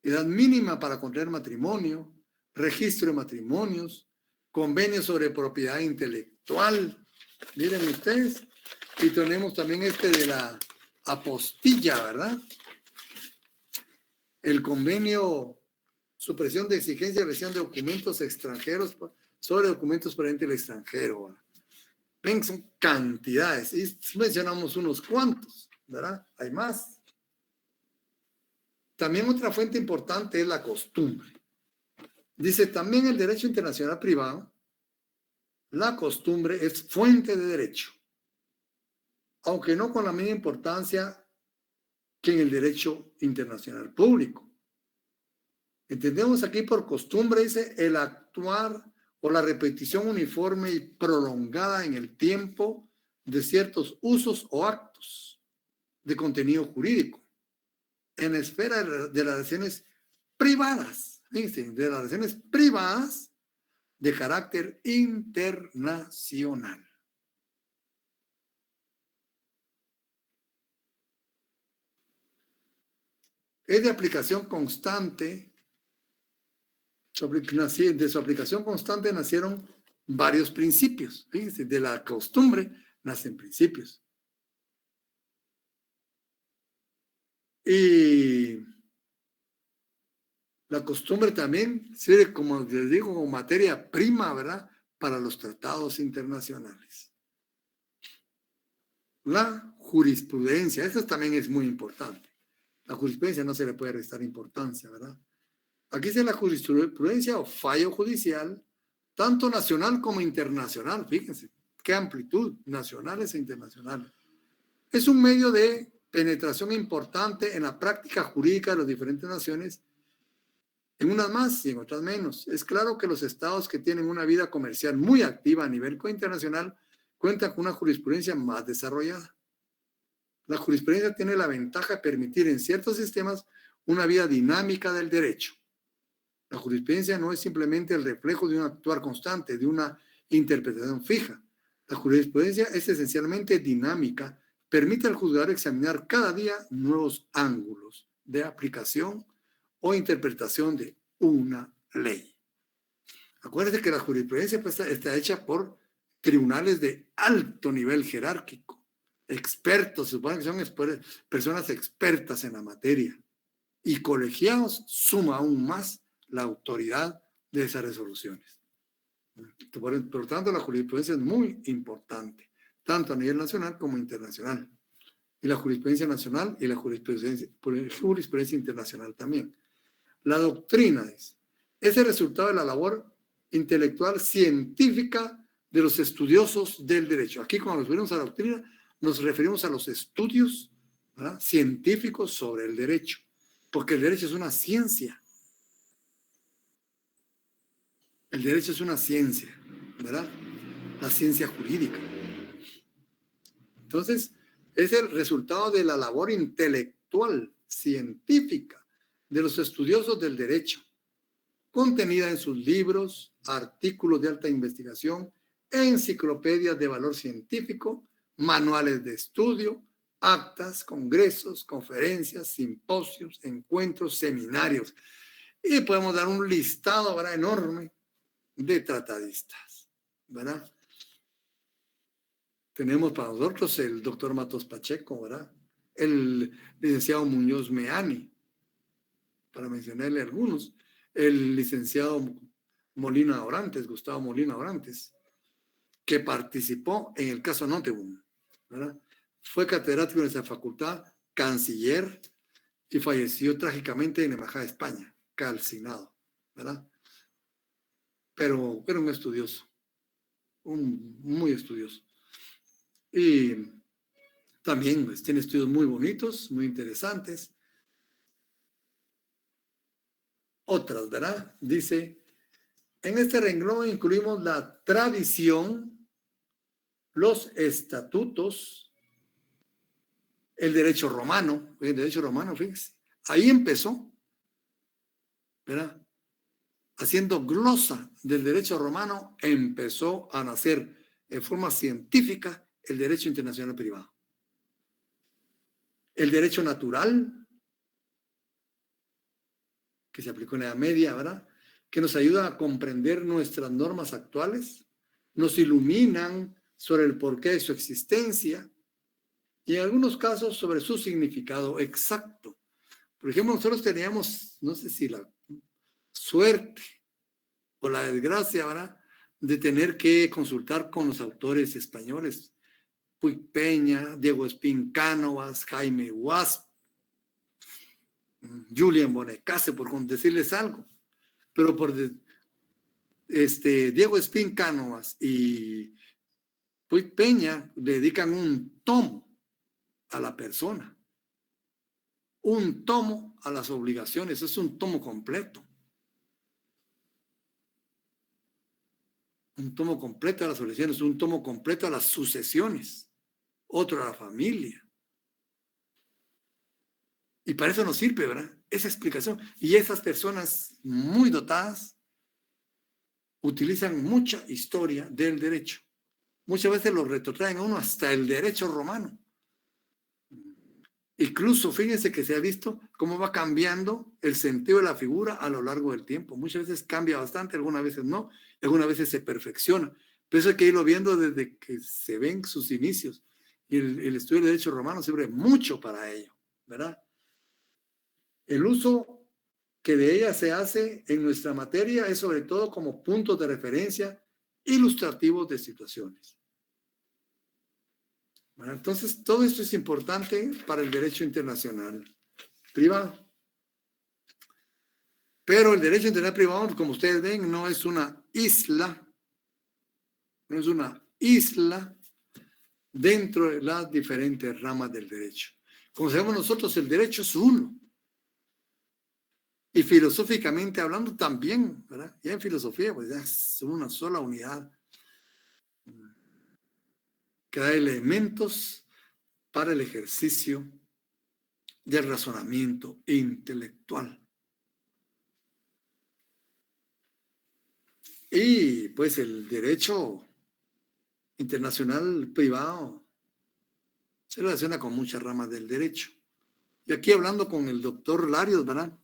edad mínima para contraer matrimonio, registro de matrimonios, convenios sobre propiedad intelectual. Miren ustedes. Y tenemos también de la apostilla, ¿verdad? El convenio supresión de exigencia de revisión de documentos extranjeros sobre documentos provenientes del extranjero, ¿verdad? Ven, son cantidades. Y mencionamos unos cuantos, ¿verdad? Hay más. También otra fuente importante es la costumbre. Dice, también el derecho internacional privado, la costumbre es fuente de derecho, aunque no con la misma importancia que en el derecho internacional público. Entendemos aquí por costumbre, dice, el actuar o la repetición uniforme y prolongada en el tiempo de ciertos usos o actos de contenido jurídico en la esfera de las relaciones privadas, fíjense, de las relaciones privadas de carácter internacional. Es de aplicación constante, de su aplicación constante nacieron varios principios. Fíjense, de la costumbre nacen principios. Y la costumbre también sirve, como les digo, como materia prima, ¿verdad?, para los tratados internacionales. La jurisprudencia, eso también es muy importante. La jurisprudencia no se le puede restar importancia, ¿verdad? Aquí dice la jurisprudencia o fallo judicial, tanto nacional como internacional. Fíjense, qué amplitud, nacionales e internacionales. Es un medio de penetración importante en la práctica jurídica de las diferentes naciones, en unas más y en otras menos. Es claro que los estados que tienen una vida comercial muy activa a nivel internacional cuentan con una jurisprudencia más desarrollada. La jurisprudencia tiene la ventaja de permitir en ciertos sistemas una vida dinámica del derecho. La jurisprudencia no es simplemente el reflejo de un actuar constante, de una interpretación fija. La jurisprudencia es esencialmente dinámica, permite al juzgador examinar cada día nuevos ángulos de aplicación o interpretación de una ley. Acuérdense que la jurisprudencia está hecha por tribunales de alto nivel jerárquico, expertos, se supone que son personas expertas en la materia, y colegiados suma aún más la autoridad de esas resoluciones. Por lo tanto, la jurisprudencia es muy importante, tanto a nivel nacional como internacional. Y la jurisprudencia nacional y la jurisprudencia internacional también. La doctrina es el resultado de la labor intelectual científica de los estudiosos del derecho. Aquí, cuando nos referimos a la doctrina, nos referimos a los estudios, ¿verdad?, científicos sobre el derecho, porque el derecho es una ciencia. El derecho es una ciencia, ¿verdad? La ciencia jurídica. Entonces, es el resultado de la labor intelectual, científica, de los estudiosos del derecho, contenida en sus libros, artículos de alta investigación, enciclopedias de valor científico, manuales de estudio, actas, congresos, conferencias, simposios, encuentros, seminarios. Y podemos dar un listado, ¿verdad?, enorme de tratadistas, ¿verdad? Tenemos para nosotros el doctor Matos Pacheco, ¿verdad?, el licenciado Muñoz Meani, para mencionarle algunos, el licenciado Molina Orantes, Gustavo Molina Orantes, que participó en el caso Nottebohm, ¿verdad? Fue catedrático en esa facultad, canciller, y falleció trágicamente en la Embajada de España, calcinado, ¿verdad? Pero era un estudioso, muy estudioso. Y también pues, tiene estudios muy bonitos, muy interesantes. Otras, ¿verdad? Dice, en este renglón incluimos la tradición, los estatutos, el derecho romano, fíjense, ahí empezó, ¿verdad? Haciendo glosa del derecho romano, empezó a nacer en forma científica el derecho internacional privado. El derecho natural, que se aplicó en la Edad Media, ¿verdad?, que nos ayuda a comprender nuestras normas actuales, nos iluminan sobre el porqué de su existencia y en algunos casos sobre su significado exacto. Por ejemplo, nosotros teníamos, no sé si la suerte o la desgracia, ¿verdad?, de tener que consultar con los autores españoles, Puig Peña, Diego Espín Cánovas, Jaime Guasp, Julián Bonecase, por decirles algo. Pero por Diego Espín Cánovas y Puig Peña le dedican un tomo a la persona, un tomo a las obligaciones, es un tomo completo. Un tomo completo a las obligaciones, un tomo completo a las sucesiones, otro a la familia. Y para eso nos sirve, ¿verdad?, esa explicación. Y esas personas muy dotadas utilizan mucha historia del derecho. Muchas veces lo retrotraen a uno hasta el derecho romano. Incluso fíjense que se ha visto cómo va cambiando el sentido de la figura a lo largo del tiempo. Muchas veces cambia bastante, algunas veces no, algunas veces se perfecciona. Pero eso hay que irlo viendo desde que se ven sus inicios. Y el estudio del derecho romano sirve mucho para ello, ¿verdad? El uso que de ella se hace en nuestra materia es sobre todo como puntos de referencia ilustrativos de situaciones. Bueno, entonces, todo esto es importante para el derecho internacional privado. Pero el derecho internacional privado, como ustedes ven, no es una isla, no es una isla dentro de las diferentes ramas del derecho. Como sabemos nosotros, el derecho es uno. Y filosóficamente hablando también, ¿verdad? Ya en filosofía, pues ya es una sola unidad que da elementos para el ejercicio del razonamiento intelectual. Y pues el derecho internacional privado se relaciona con muchas ramas del derecho. Y aquí hablando con el doctor Larios, ¿verdad?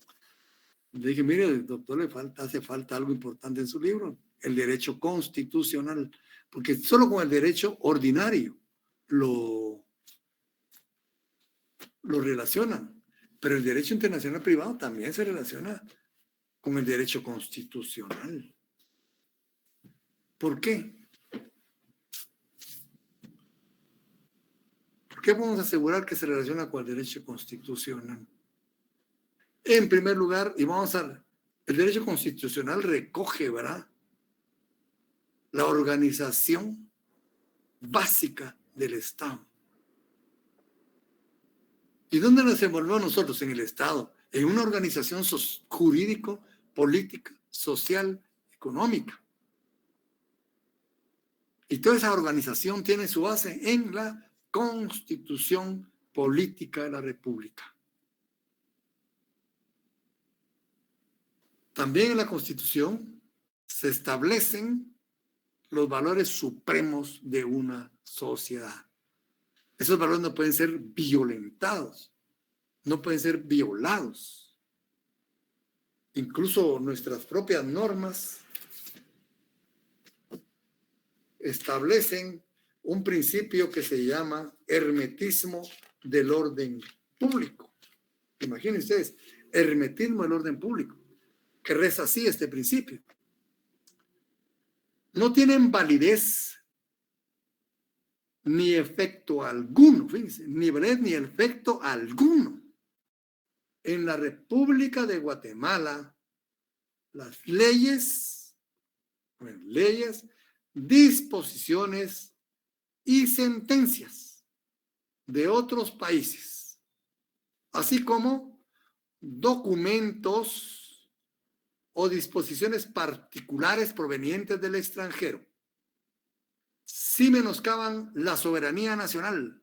Le dije, mire, el doctor hace falta algo importante en su libro, el derecho constitucional, porque solo con el derecho ordinario lo relacionan, pero el derecho internacional privado también se relaciona con el derecho constitucional. ¿Por qué? ¿Por qué podemos asegurar que se relaciona con el derecho constitucional? En primer lugar, y vamos a... El derecho constitucional recoge, ¿verdad?, la organización básica del Estado. ¿Y dónde nos envolvemos nosotros? En el Estado, en una organización jurídico, política, social, económica. Y toda esa organización tiene su base en la Constitución Política de la República. También en la Constitución se establecen los valores supremos de una sociedad. Esos valores no pueden ser violentados, no pueden ser violados. Incluso nuestras propias normas establecen un principio que se llama hermetismo del orden público. Imaginen ustedes, hermetismo del orden público, que reza así este principio. No tienen validez ni efecto alguno, fíjense, ni validez ni efecto alguno. En la República de Guatemala, las leyes, disposiciones y sentencias de otros países, así como documentos o disposiciones particulares provenientes del extranjero, si menoscaban la soberanía nacional,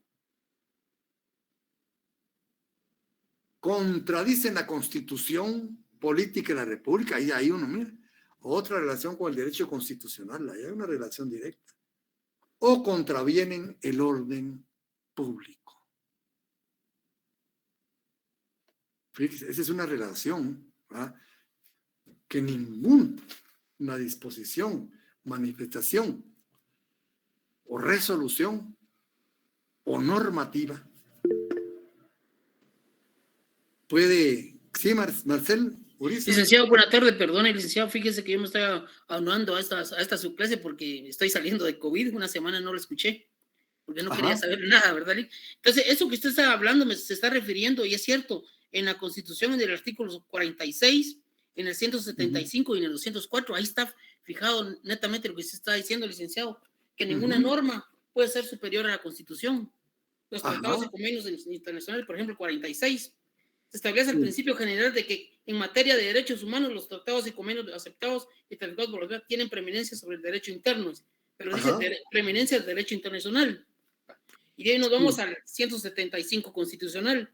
contradicen la Constitución política de la República, ahí hay uno, mira, otra relación con el derecho constitucional, ahí hay una relación directa, o contravienen el orden público. Fíjese, esa es una relación, ¿verdad?, que ninguna disposición, manifestación o resolución o normativa puede... Sí, Marcel Uriza. Licenciado, buena tarde, perdone, licenciado, fíjese que yo me estoy aunando a esta subclase porque estoy saliendo de COVID, una semana no lo escuché, porque no quería saber nada, ¿verdad? Entonces, eso que usted está hablando se está refiriendo, y es cierto, en la Constitución, en el artículo 46, en el 175 y en el 204, ahí está fijado netamente lo que se está diciendo, licenciado, que ninguna norma puede ser superior a la Constitución. Los tratados y convenios internacionales, por ejemplo, 46, se establece el principio general de que en materia de derechos humanos los tratados y convenios aceptados y ratificados por la sociedad tienen preeminencia sobre el derecho interno, pero dice preeminencia del derecho internacional. Y de ahí nos vamos al 175 constitucional.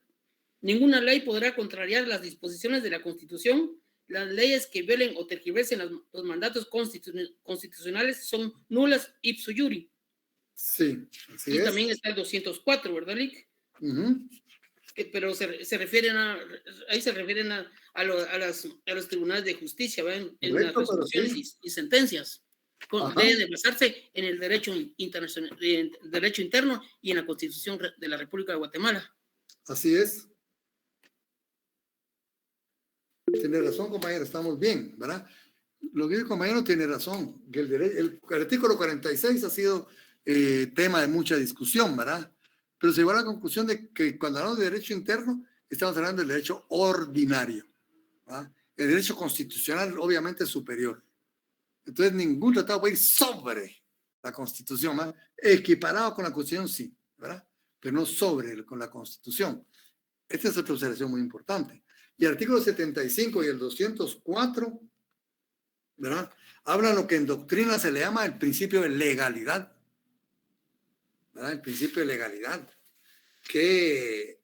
Ninguna ley podrá contrariar las disposiciones de la Constitución. Las leyes que violen o tergiversen los mandatos constitucionales son nulas ipso iuri. Sí, así y es. También está el 204, ¿verdad, Lick? pero se refieren ahí se refieren a los tribunales de justicia, ¿ven? En las Correcto, pero resoluciones sí. y sentencias. Ajá, Deben de basarse en el derecho internacional, derecho interno y en la Constitución de la República de Guatemala. así es. Tiene razón, compañero, estamos bien, ¿verdad? Lo que dice el compañero tiene razón, que el artículo 46 ha sido tema de mucha discusión, ¿verdad? Pero se llegó a la conclusión de que cuando hablamos de derecho interno, estamos hablando del derecho ordinario, ¿verdad? El derecho constitucional obviamente es superior. Entonces ningún tratado puede ir sobre la Constitución, ¿verdad? Equiparado con la Constitución, sí, ¿verdad? Pero no sobre con la Constitución. Esta es otra observación muy importante. Y el artículo 75 y el 204, ¿verdad? Hablan lo que en doctrina se le llama el principio de legalidad, ¿verdad? El principio de legalidad, que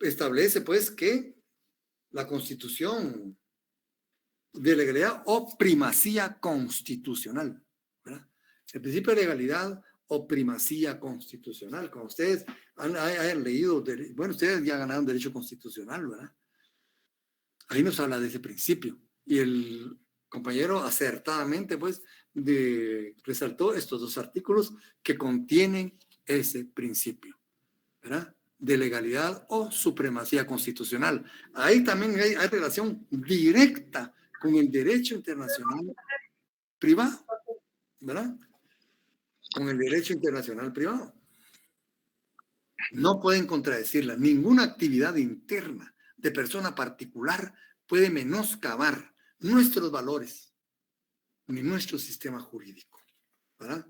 establece pues que la Constitución de legalidad o primacía constitucional, ¿verdad? El principio de legalidad o primacía constitucional. Como ustedes hayan leído, bueno, ustedes ya ganaron derecho constitucional, ¿verdad? Ahí nos habla de ese principio. Y el compañero acertadamente, pues, resaltó estos dos artículos que contienen ese principio, ¿verdad? De legalidad o supremacía constitucional. Ahí también hay relación directa con el derecho internacional privado, ¿verdad? Con el derecho internacional privado. No pueden contradecirla. Ninguna actividad interna de persona particular puede menoscabar nuestros valores ni nuestro sistema jurídico, ¿verdad?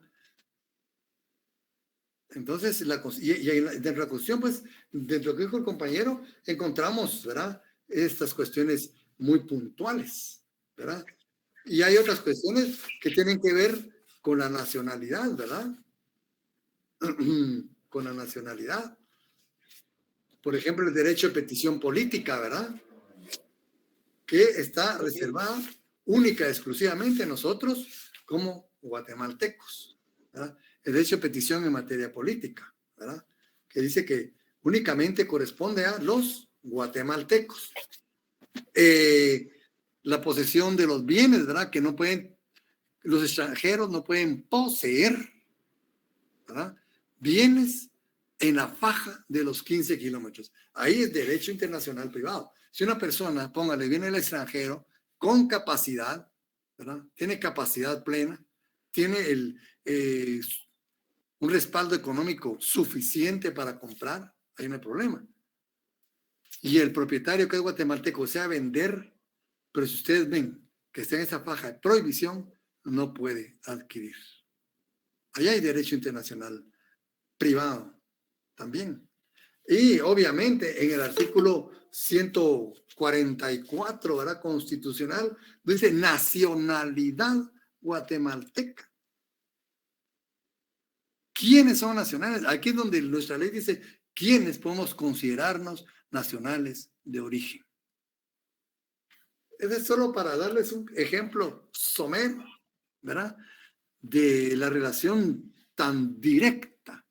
Entonces, dentro de la Constitución, pues, dentro de lo que dijo el compañero, encontramos, ¿verdad? Estas cuestiones muy puntuales, ¿verdad? Y hay otras cuestiones que tienen que ver con la nacionalidad, ¿verdad? Con la nacionalidad. Por ejemplo, el derecho de petición política, ¿verdad? Que está reservada única y exclusivamente a nosotros como guatemaltecos, ¿verdad? El derecho de petición en materia política, ¿verdad? Que dice que únicamente corresponde a los guatemaltecos. La posesión de los bienes, ¿verdad? Que no pueden, los extranjeros no pueden poseer, ¿verdad? Bienes en la faja de los 15 kilómetros. Ahí es derecho internacional privado. Si una persona, póngale, viene el extranjero con capacidad, ¿verdad? Tiene capacidad plena, tiene un respaldo económico suficiente para comprar, ahí no hay problema. Y el propietario que es guatemalteco sea vender, pero si ustedes ven que está en esa faja de prohibición, no puede adquirir. Allá hay derecho internacional privado también. Y obviamente en el artículo 144, ¿verdad? Constitucional, dice nacionalidad guatemalteca. ¿Quiénes son nacionales? Aquí es donde nuestra ley dice quiénes podemos considerarnos nacionales de origen. Es solo para darles un ejemplo somero, ¿verdad? De la relación tan directa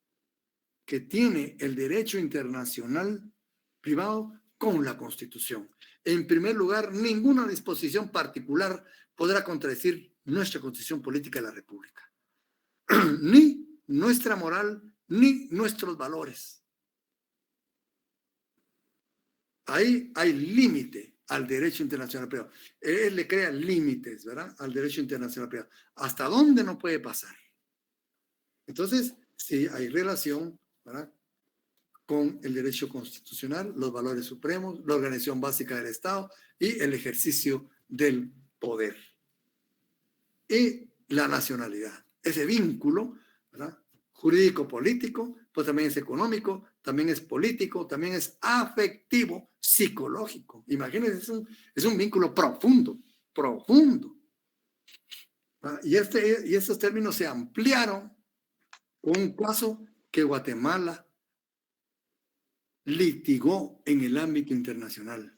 que tiene el derecho internacional privado con la Constitución. En primer lugar, ninguna disposición particular podrá contradecir nuestra Constitución Política de la República, ni nuestra moral, ni nuestros valores. Ahí hay límite al derecho internacional privado. Él le crea límites, ¿verdad? Al derecho internacional privado. ¿Hasta dónde no puede pasar? Entonces, sí hay relación, ¿verdad? Con el derecho constitucional, los valores supremos, la organización básica del Estado y el ejercicio del poder. Y la nacionalidad, ese vínculo, ¿verdad? Jurídico-político, pues también es económico, también es político, también es afectivo, psicológico. Imagínense, es un vínculo profundo, profundo. ¿Verdad? Y estos términos se ampliaron con un caso que Guatemala litigó en el ámbito internacional,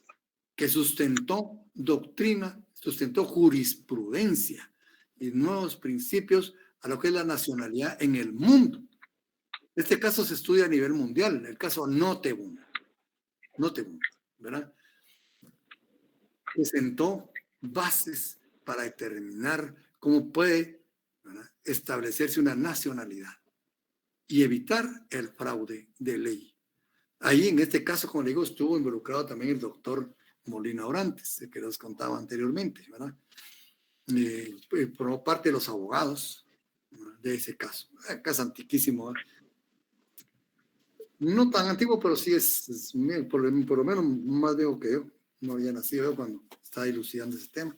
que sustentó doctrina, sustentó jurisprudencia y nuevos principios a lo que es la nacionalidad en el mundo. Este caso se estudia a nivel mundial, el caso Nottebohm, note, ¿verdad? Presentó bases para determinar cómo puede, ¿verdad?, establecerse una nacionalidad y evitar el fraude de ley. Ahí, en este caso, como le digo, estuvo involucrado también el doctor Molina Orantes, que les contaba anteriormente, ¿verdad? Por parte de los abogados, ¿verdad?, de ese caso. Caso antiquísimo, ¿verdad? No tan antiguo, pero sí es por lo menos más viejo que yo. No había nacido yo cuando estaba dilucidando ese tema.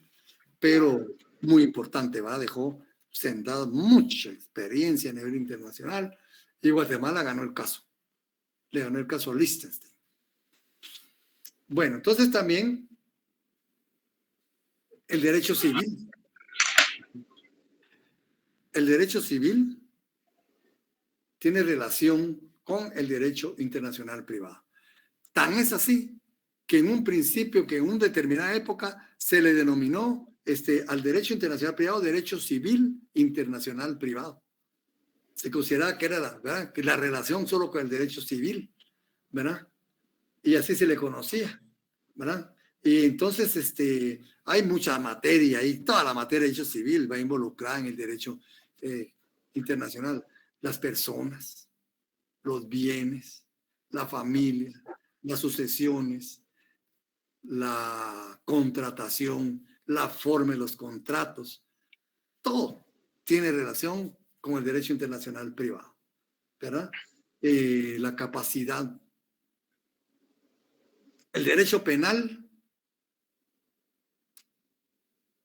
Pero muy importante, ¿va? Dejó sentada mucha experiencia a nivel internacional y Guatemala ganó el caso. Le ganó el caso a Liechtenstein. Bueno, entonces también el derecho civil. El derecho civil tiene relación con el derecho internacional privado. Tan es así que en un principio, que en una determinada época, se le denominó al derecho internacional privado derecho civil internacional privado. Se consideraba que era ¿verdad?, que la relación solo con el derecho civil, ¿verdad? Y así se le conocía, ¿verdad? Y entonces hay mucha materia ahí, toda la materia de derecho civil va involucrada en el derecho internacional. Las personas, los bienes, la familia, las sucesiones, la contratación, la forma de los contratos, todo tiene relación con el derecho internacional privado, ¿verdad? La capacidad. El derecho penal,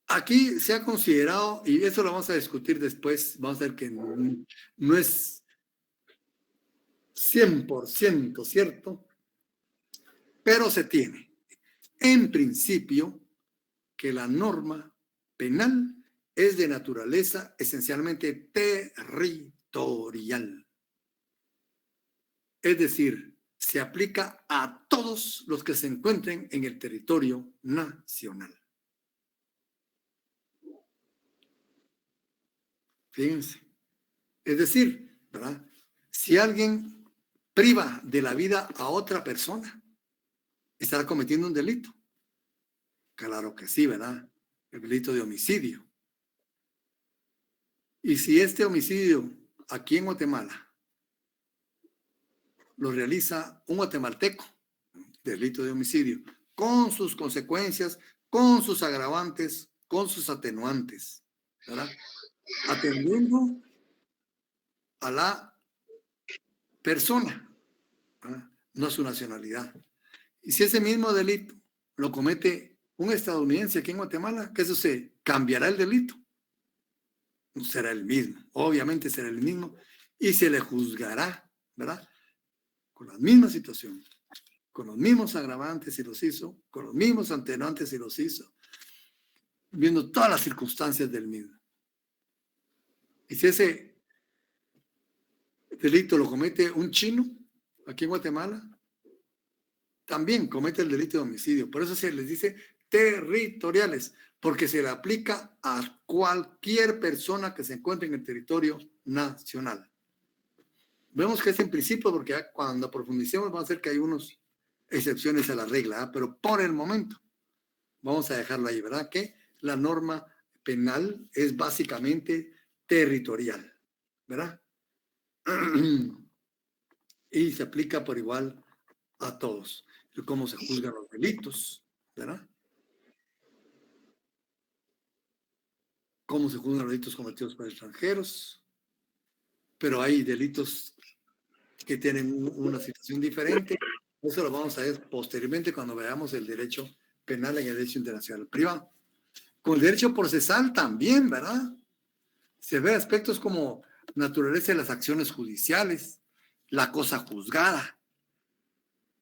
aquí se ha considerado, y eso lo vamos a discutir después, vamos a ver que no es 100% cierto, pero se tiene, en principio, que la norma penal es de naturaleza esencialmente territorial. Es decir, se aplica a todos los que se encuentren en el territorio nacional. Fíjense. Es decir, ¿verdad?, si alguien priva de la vida a otra persona, estará cometiendo un delito. Claro que sí, ¿verdad? El delito de homicidio. Y si este homicidio aquí en Guatemala lo realiza un guatemalteco, delito de homicidio, con sus consecuencias, con sus agravantes, con sus atenuantes, ¿verdad?, atendiendo a la persona, ¿verdad?, no a su nacionalidad. Y si ese mismo delito lo comete un estadounidense aquí en Guatemala, ¿qué sucede? ¿Cambiará el delito? No será el mismo, obviamente será el mismo, y se le juzgará, ¿verdad?, con la misma situación, con los mismos agravantes si los hizo, con los mismos atenuantes si los hizo, viendo todas las circunstancias del mismo. Y si ese delito lo comete un chino aquí en Guatemala, también comete el delito de homicidio. Por eso se les dice territoriales, porque se le aplica a cualquier persona que se encuentre en el territorio nacional. Vemos que es en principio, porque cuando profundicemos vamos a ver que hay unas excepciones a la regla, ¿eh? Pero por el momento vamos a dejarlo ahí, ¿verdad? Que la norma penal es básicamente territorial, ¿verdad? Y se aplica por igual a todos. Cómo se juzgan los delitos, ¿verdad? Cómo se juzgan los delitos cometidos por extranjeros, pero hay delitos que tienen una situación diferente. Eso lo vamos a ver posteriormente cuando veamos el derecho penal en el derecho internacional privado. Con el derecho procesal también, ¿verdad? Se ve aspectos como naturaleza de las acciones judiciales, la cosa juzgada.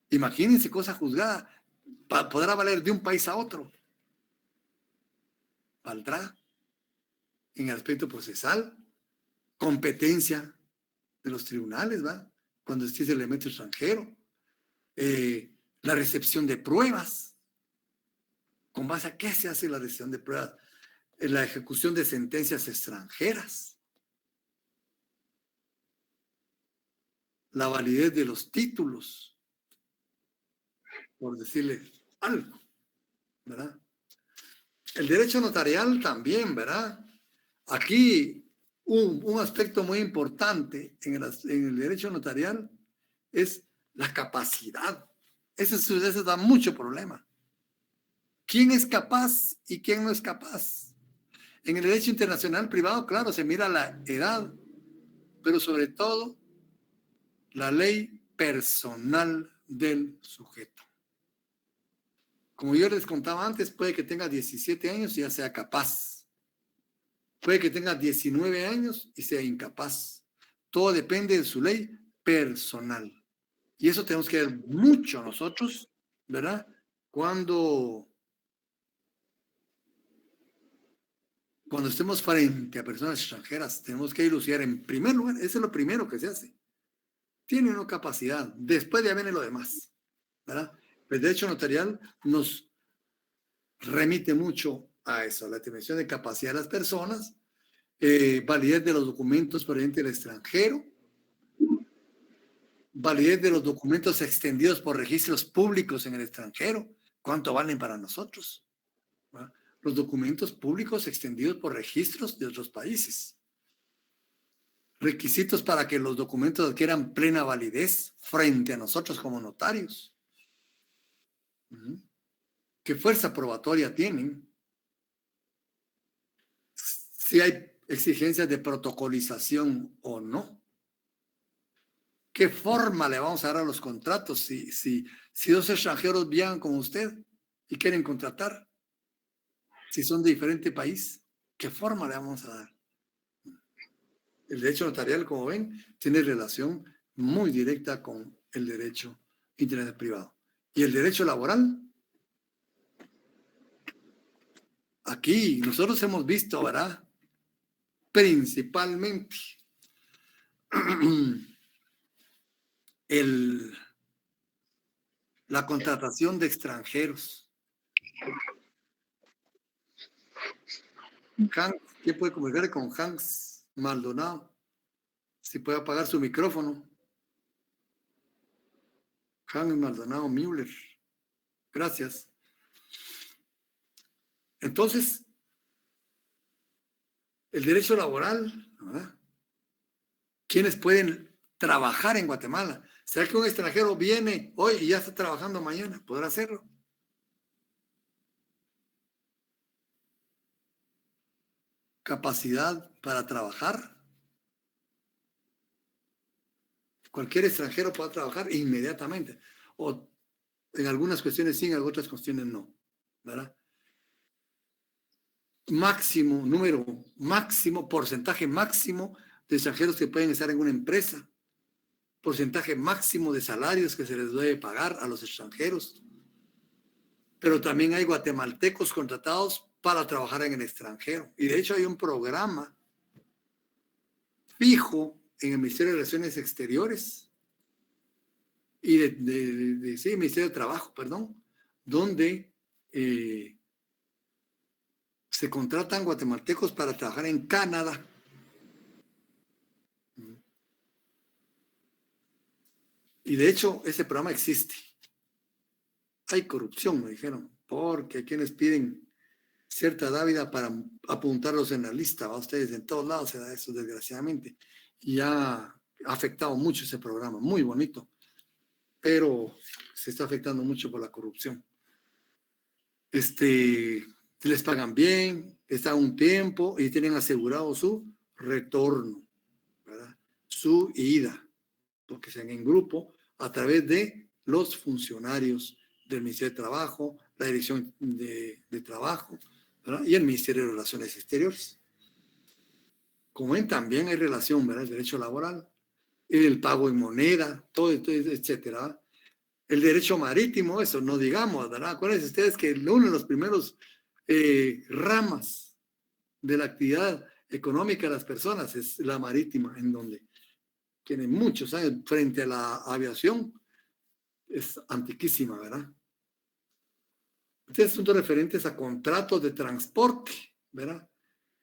Imagínense, cosa juzgada, podrá valer de un país a otro. Valdrá en el aspecto procesal, competencia de los tribunales, ¿va? Cuando existe el elemento extranjero, la recepción de pruebas. ¿Con base a qué se hace la recepción de pruebas? La ejecución de sentencias extranjeras, la validez de los títulos, por decirle algo, ¿verdad? El derecho notarial también, ¿verdad? Aquí un aspecto muy importante en el derecho notarial es la capacidad. Eso da mucho problema. ¿Quién es capaz y quién no es capaz? En el derecho internacional privado, claro, se mira la edad, pero sobre todo la ley personal del sujeto. Como yo les contaba antes, puede que tenga 17 años y ya sea capaz. Puede que tenga 19 años y sea incapaz. Todo depende de su ley personal. Y eso tenemos que ver mucho nosotros, ¿verdad? Cuando estemos frente a personas extranjeras, tenemos que dilucidar en primer lugar, eso es lo primero que se hace. Tiene una capacidad, después ya viene lo demás, ¿verdad? El derecho notarial nos remite mucho a eso, a la determinación de capacidad de las personas, validez de los documentos provenientes del extranjero, validez de los documentos extendidos por registros públicos en el extranjero, ¿cuánto valen para nosotros? ¿Verdad? Los documentos públicos extendidos por registros de otros países. Requisitos para que los documentos adquieran plena validez frente a nosotros como notarios. ¿Qué fuerza probatoria tienen? Si hay exigencias de protocolización o no. ¿Qué forma le vamos a dar a los contratos si dos extranjeros viajan con usted y quieren contratar? Si son de diferente país, ¿qué forma le vamos a dar? El derecho notarial, como ven, tiene relación muy directa con el derecho internacional privado. Y el derecho laboral, aquí nosotros hemos visto, ¿verdad? Principalmente la contratación de extranjeros. ¿Quién puede comunicar con Hans Maldonado? Si puede apagar su micrófono. Hans Maldonado Müller. Gracias. Entonces, el derecho laboral, ¿verdad? ¿Quiénes pueden trabajar en Guatemala? ¿Será que un extranjero viene hoy y ya está trabajando mañana? ¿Podrá hacerlo? Capacidad para trabajar. Cualquier extranjero puede trabajar inmediatamente. O en algunas cuestiones sí, en otras cuestiones no. ¿Verdad? Porcentaje máximo de extranjeros que pueden estar en una empresa. Porcentaje máximo de salarios que se les debe pagar a los extranjeros. Pero también hay guatemaltecos contratados para trabajar en el extranjero. Y de hecho hay un programa fijo en el Ministerio de Relaciones Exteriores y Ministerio de Trabajo, perdón, donde se contratan guatemaltecos para trabajar en Canadá. Y de hecho ese programa existe. Hay corrupción, me dijeron, porque hay quienes piden cierta dávida para apuntarlos en la lista. ¿Va? Ustedes en todos lados se da eso, desgraciadamente. Y ha afectado mucho ese programa, muy bonito, pero se está afectando mucho por la corrupción. Les pagan bien, están un tiempo y tienen asegurado su retorno, ¿verdad? Su ida, porque sean en grupo a través de los funcionarios del Ministerio de Trabajo, la Dirección de Trabajo, ¿verdad? Y el Ministerio de Relaciones Exteriores. Como ven, también hay relación, ¿verdad? El derecho laboral, el pago en moneda, todo, etcétera. El derecho marítimo, eso no digamos, ¿verdad? Acuérdense ustedes que uno de los primeros ramas de la actividad económica de las personas es la marítima, en donde tiene muchos años frente a la aviación, es antiquísima, ¿verdad? Estos asuntos referentes a contratos de transporte, ¿verdad?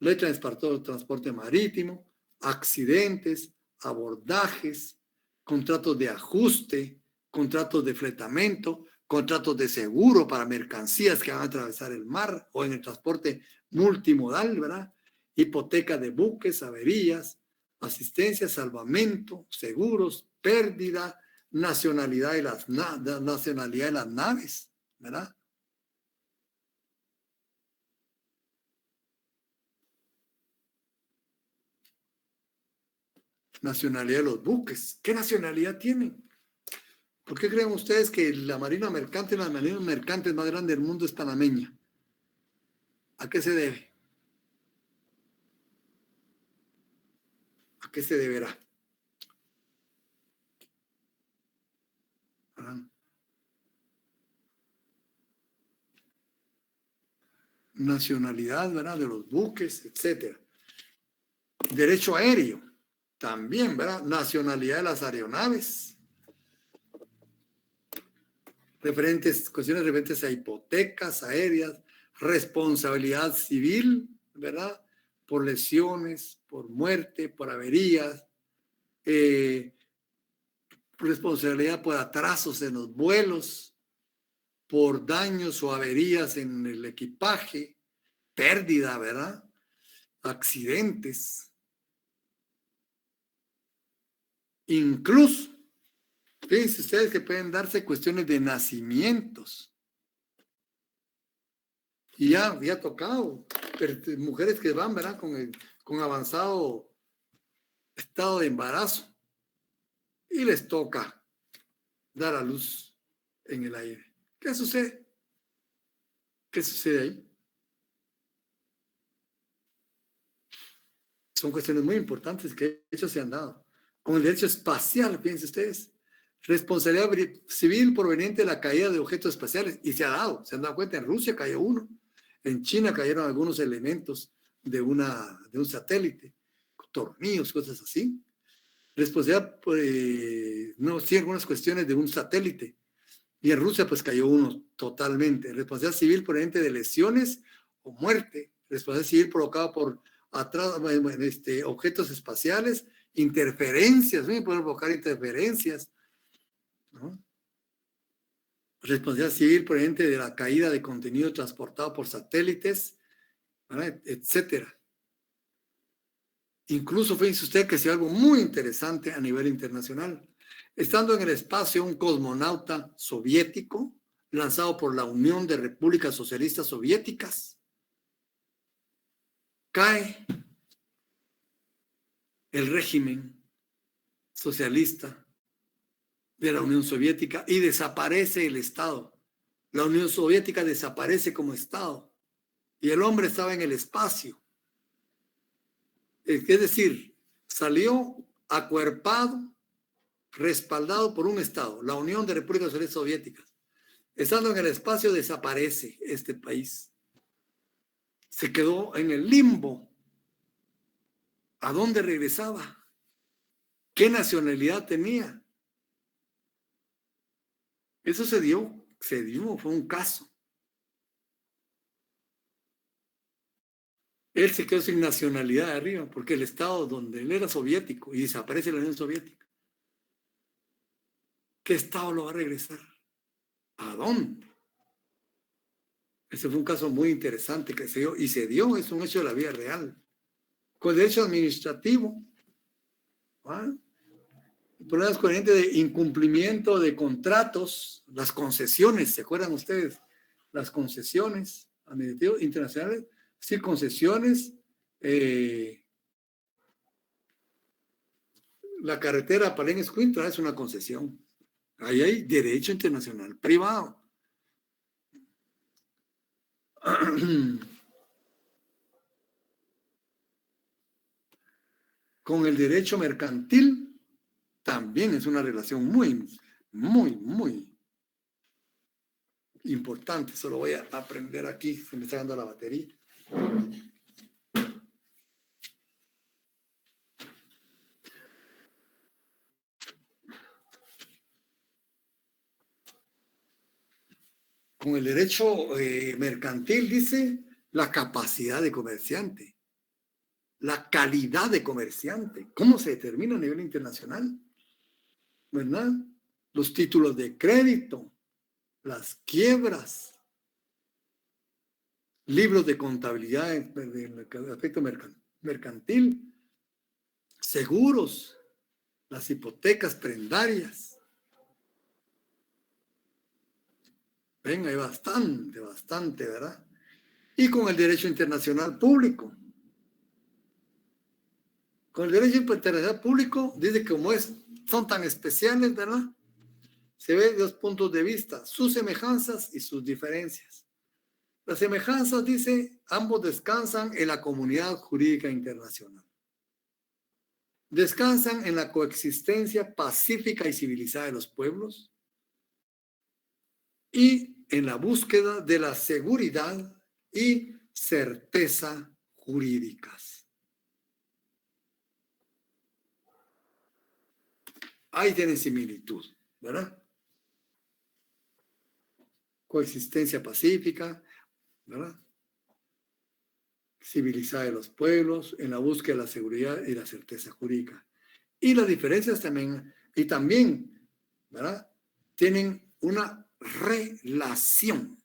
Ley de transporte marítimo, accidentes, abordajes, contratos de ajuste, contratos de fletamento, contratos de seguro para mercancías que van a atravesar el mar o en el transporte multimodal, ¿verdad? Hipoteca de buques, averías, asistencia, salvamento, seguros, pérdida, nacionalidad de las naves, ¿verdad? Nacionalidad de los buques. ¿Qué nacionalidad tienen? ¿Por qué creen ustedes que la marina mercante, la marina mercante más grande del mundo es panameña? ¿A qué se debe? ¿A qué se deberá? Nacionalidad, ¿verdad? De los buques, etcétera. Derecho aéreo, también, ¿verdad? Nacionalidad de las aeronaves. Cuestiones referentes a hipotecas aéreas, responsabilidad civil, ¿verdad? Por lesiones, por muerte, por averías, responsabilidad por atrasos en los vuelos, por daños o averías en el equipaje, pérdida, ¿verdad? Accidentes. Incluso, fíjense ustedes que pueden darse cuestiones de nacimientos. Y ya había tocado, mujeres que van, ¿verdad? Con avanzado estado de embarazo y les toca dar a luz en el aire. ¿Qué sucede? ¿Qué sucede ahí? Son cuestiones muy importantes que de hecho se han dado. Con el derecho espacial, fíjense ustedes, responsabilidad civil proveniente de la caída de objetos espaciales, y se ha dado, se han dado cuenta, en Rusia cayó uno, en China cayeron algunos elementos de un satélite, tornillos, cosas así. Responsabilidad, no, sí, algunas cuestiones de un satélite, y en Rusia pues cayó uno totalmente. Responsabilidad civil proveniente de lesiones o muerte, responsabilidad civil provocada por objetos espaciales, interferencias, pueden provocar interferencias, ¿no? Responsabilidad civil proveniente de la caída de contenido transportado por satélites, ¿verdad? Etcétera. Incluso fíjense usted que es algo muy interesante a nivel internacional. Estando en el espacio, un cosmonauta soviético lanzado por la Unión de Repúblicas Socialistas Soviéticas cae el régimen socialista de la Unión Soviética y desaparece el Estado. La Unión Soviética desaparece como Estado y el hombre estaba en el espacio. Es decir, salió acuerpado, respaldado por un Estado, la Unión de Repúblicas Socialistas Soviéticas. Estando en el espacio, desaparece este país. Se quedó en el limbo. ¿A dónde regresaba? ¿Qué nacionalidad tenía? Eso se dio, fue un caso. Él se quedó sin nacionalidad de arriba, porque el Estado donde él era soviético y desaparece la Unión Soviética, ¿qué Estado lo va a regresar? ¿A dónde? Ese fue un caso muy interesante que se dio, y se dio, es un hecho de la vida real. Con derecho administrativo, problemas corrientes de incumplimiento de contratos, las concesiones, ¿se acuerdan ustedes? Las concesiones administrativas internacionales, sí, concesiones, la carretera Palenque-Escuintla es una concesión. Ahí hay derecho internacional privado. Con el derecho mercantil también es una relación muy, muy, muy importante. Eso lo voy a aprender aquí, se me está dando la batería. Con el derecho mercantil dice la capacidad de comerciante, la calidad de comerciante, cómo se determina a nivel internacional, ¿verdad? Los títulos de crédito, las quiebras, libros de contabilidad del aspecto mercantil, seguros, las hipotecas prendarias. Ven, hay bastante, ¿verdad? Y con el derecho internacional público. Con el derecho internacional público, dice que como son tan especiales, ¿verdad? Se ve de dos puntos de vista, sus semejanzas y sus diferencias. Las semejanzas, dice, ambos descansan en la comunidad jurídica internacional. Descansan en la coexistencia pacífica y civilizada de los pueblos y en la búsqueda de la seguridad y certeza jurídicas. Ahí tienen similitud, ¿verdad? Coexistencia pacífica, ¿verdad? Civilizada de los pueblos, en la búsqueda de la seguridad y la certeza jurídica. Y las diferencias también, ¿verdad? Tienen una relación.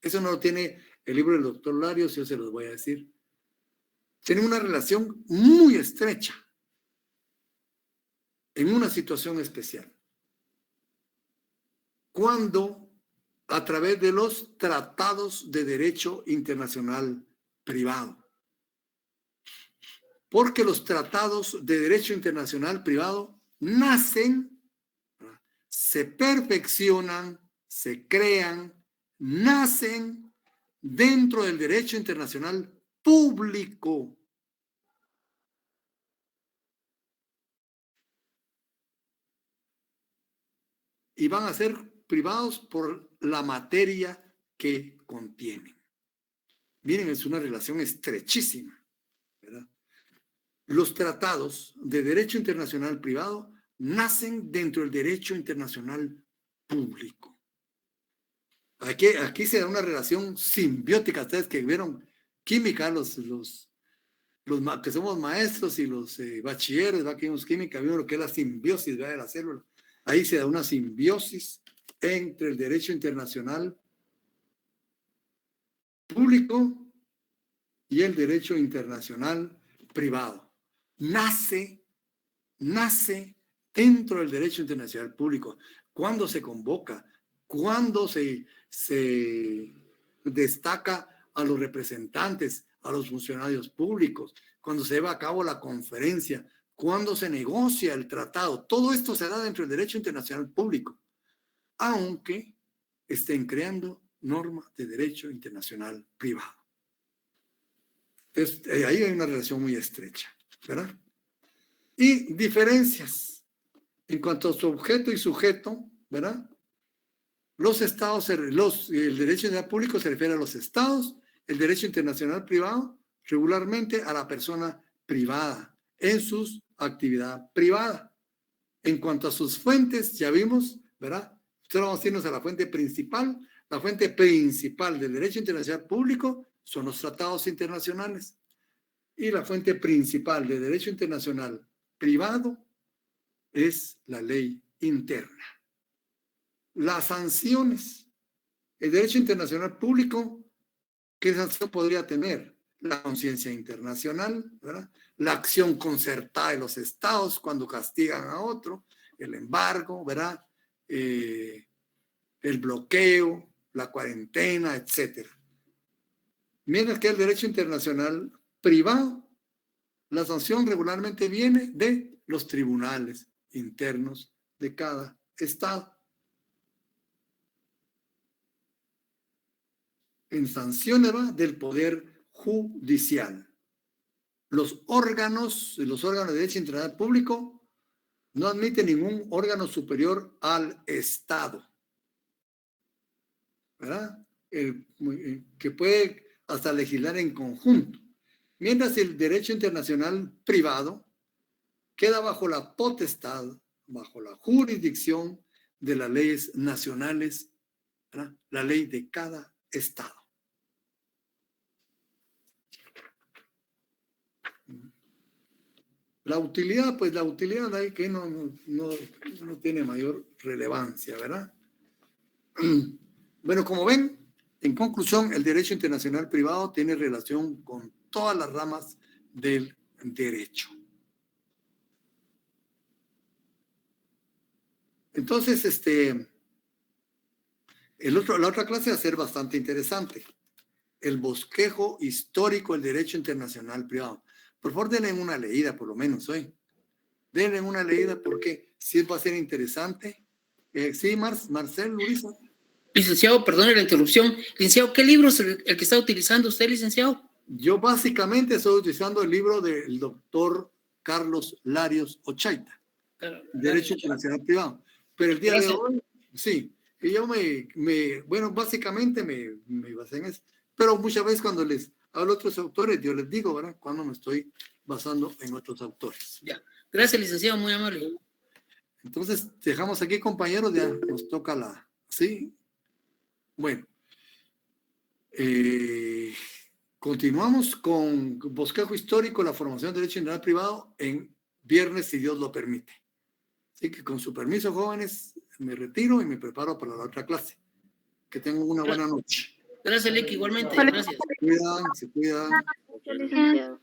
Eso no lo tiene el libro del doctor Larios, yo se los voy a decir. Tienen una relación muy estrecha en una situación especial. Cuando a través de los tratados de derecho internacional privado. Porque los tratados de derecho internacional privado nacen, se perfeccionan, se crean, nacen dentro del derecho internacional público. Y van a ser privados por la materia que contienen. Miren, es una relación estrechísima, ¿verdad? Los tratados de derecho internacional privado nacen dentro del derecho internacional público. Aquí se da una relación simbiótica. Ustedes que vieron química, los que somos maestros y los bachilleres, ¿va? Que vimos química, vimos lo que es la simbiosis, ¿va? De la célula. Ahí se da una simbiosis entre el derecho internacional público y el derecho internacional privado. Nace dentro del derecho internacional público. ¿Cuándo se convoca? ¿Cuándo se destaca a los representantes, a los funcionarios públicos? Cuando se lleva a cabo la conferencia, cuando se negocia el tratado. Todo esto se da dentro del derecho internacional público, aunque estén creando normas de derecho internacional privado. Entonces, ahí hay una relación muy estrecha, ¿verdad? Y diferencias en cuanto a su objeto y sujeto, ¿verdad? Los estados, el derecho internacional público se refiere a los estados, el derecho internacional privado regularmente a la persona privada en su actividad privada. En cuanto a sus fuentes, ya vimos, ¿verdad? Entonces vamos a irnos a la fuente principal. La fuente principal del derecho internacional público son los tratados internacionales. Y la fuente principal del derecho internacional privado es la ley interna. Las sanciones. El derecho internacional público, ¿qué sanción podría tener? La conciencia internacional, ¿verdad? La acción concertada de los estados cuando castigan a otro, el embargo, ¿verdad? El bloqueo, la cuarentena, etc. Mientras que el derecho internacional privado, la sanción regularmente viene de los tribunales internos de cada estado. En sanciones, ¿va? Del poder judicial. Los órganos de derecho internacional público no admiten ningún órgano superior al Estado, ¿verdad? Que puede hasta legislar en conjunto. Mientras el derecho internacional privado queda bajo la potestad, bajo la jurisdicción de las leyes nacionales, ¿verdad? La ley de cada estado. La utilidad, pues la utilidad ahí que no tiene mayor relevancia, ¿verdad? Bueno, como ven, en conclusión, el derecho internacional privado tiene relación con todas las ramas del derecho. Entonces, la otra clase va a ser bastante interesante. El bosquejo histórico del derecho internacional privado. Por favor, denle una leída, por lo menos hoy. Denle una leída porque sí va a ser interesante. Sí, Marcel, Luisa. Licenciado, perdone la interrupción. Licenciado, ¿qué libro es el que está utilizando usted, licenciado? Yo básicamente estoy utilizando el libro del doctor Carlos Larios Ochaita, Derecho Internacional Privado. Pero el día de hoy, sí, y yo bueno, básicamente me basé en eso. Pero muchas veces cuando les hablo a otros autores, yo les digo, ¿verdad? Cuando me estoy basando en otros autores. Ya. Gracias, licenciado, muy amable. Entonces, dejamos aquí, compañeros, ya nos toca la... Sí. Bueno. Continuamos con bosquejo histórico, la formación de derecho internacional privado en viernes, si Dios lo permite. Así que con su permiso, jóvenes, me retiro y me preparo para la otra clase. Que tengan una buena noche. Gracias, Lick, igualmente. Gracias. Se cuidan. Licenciado.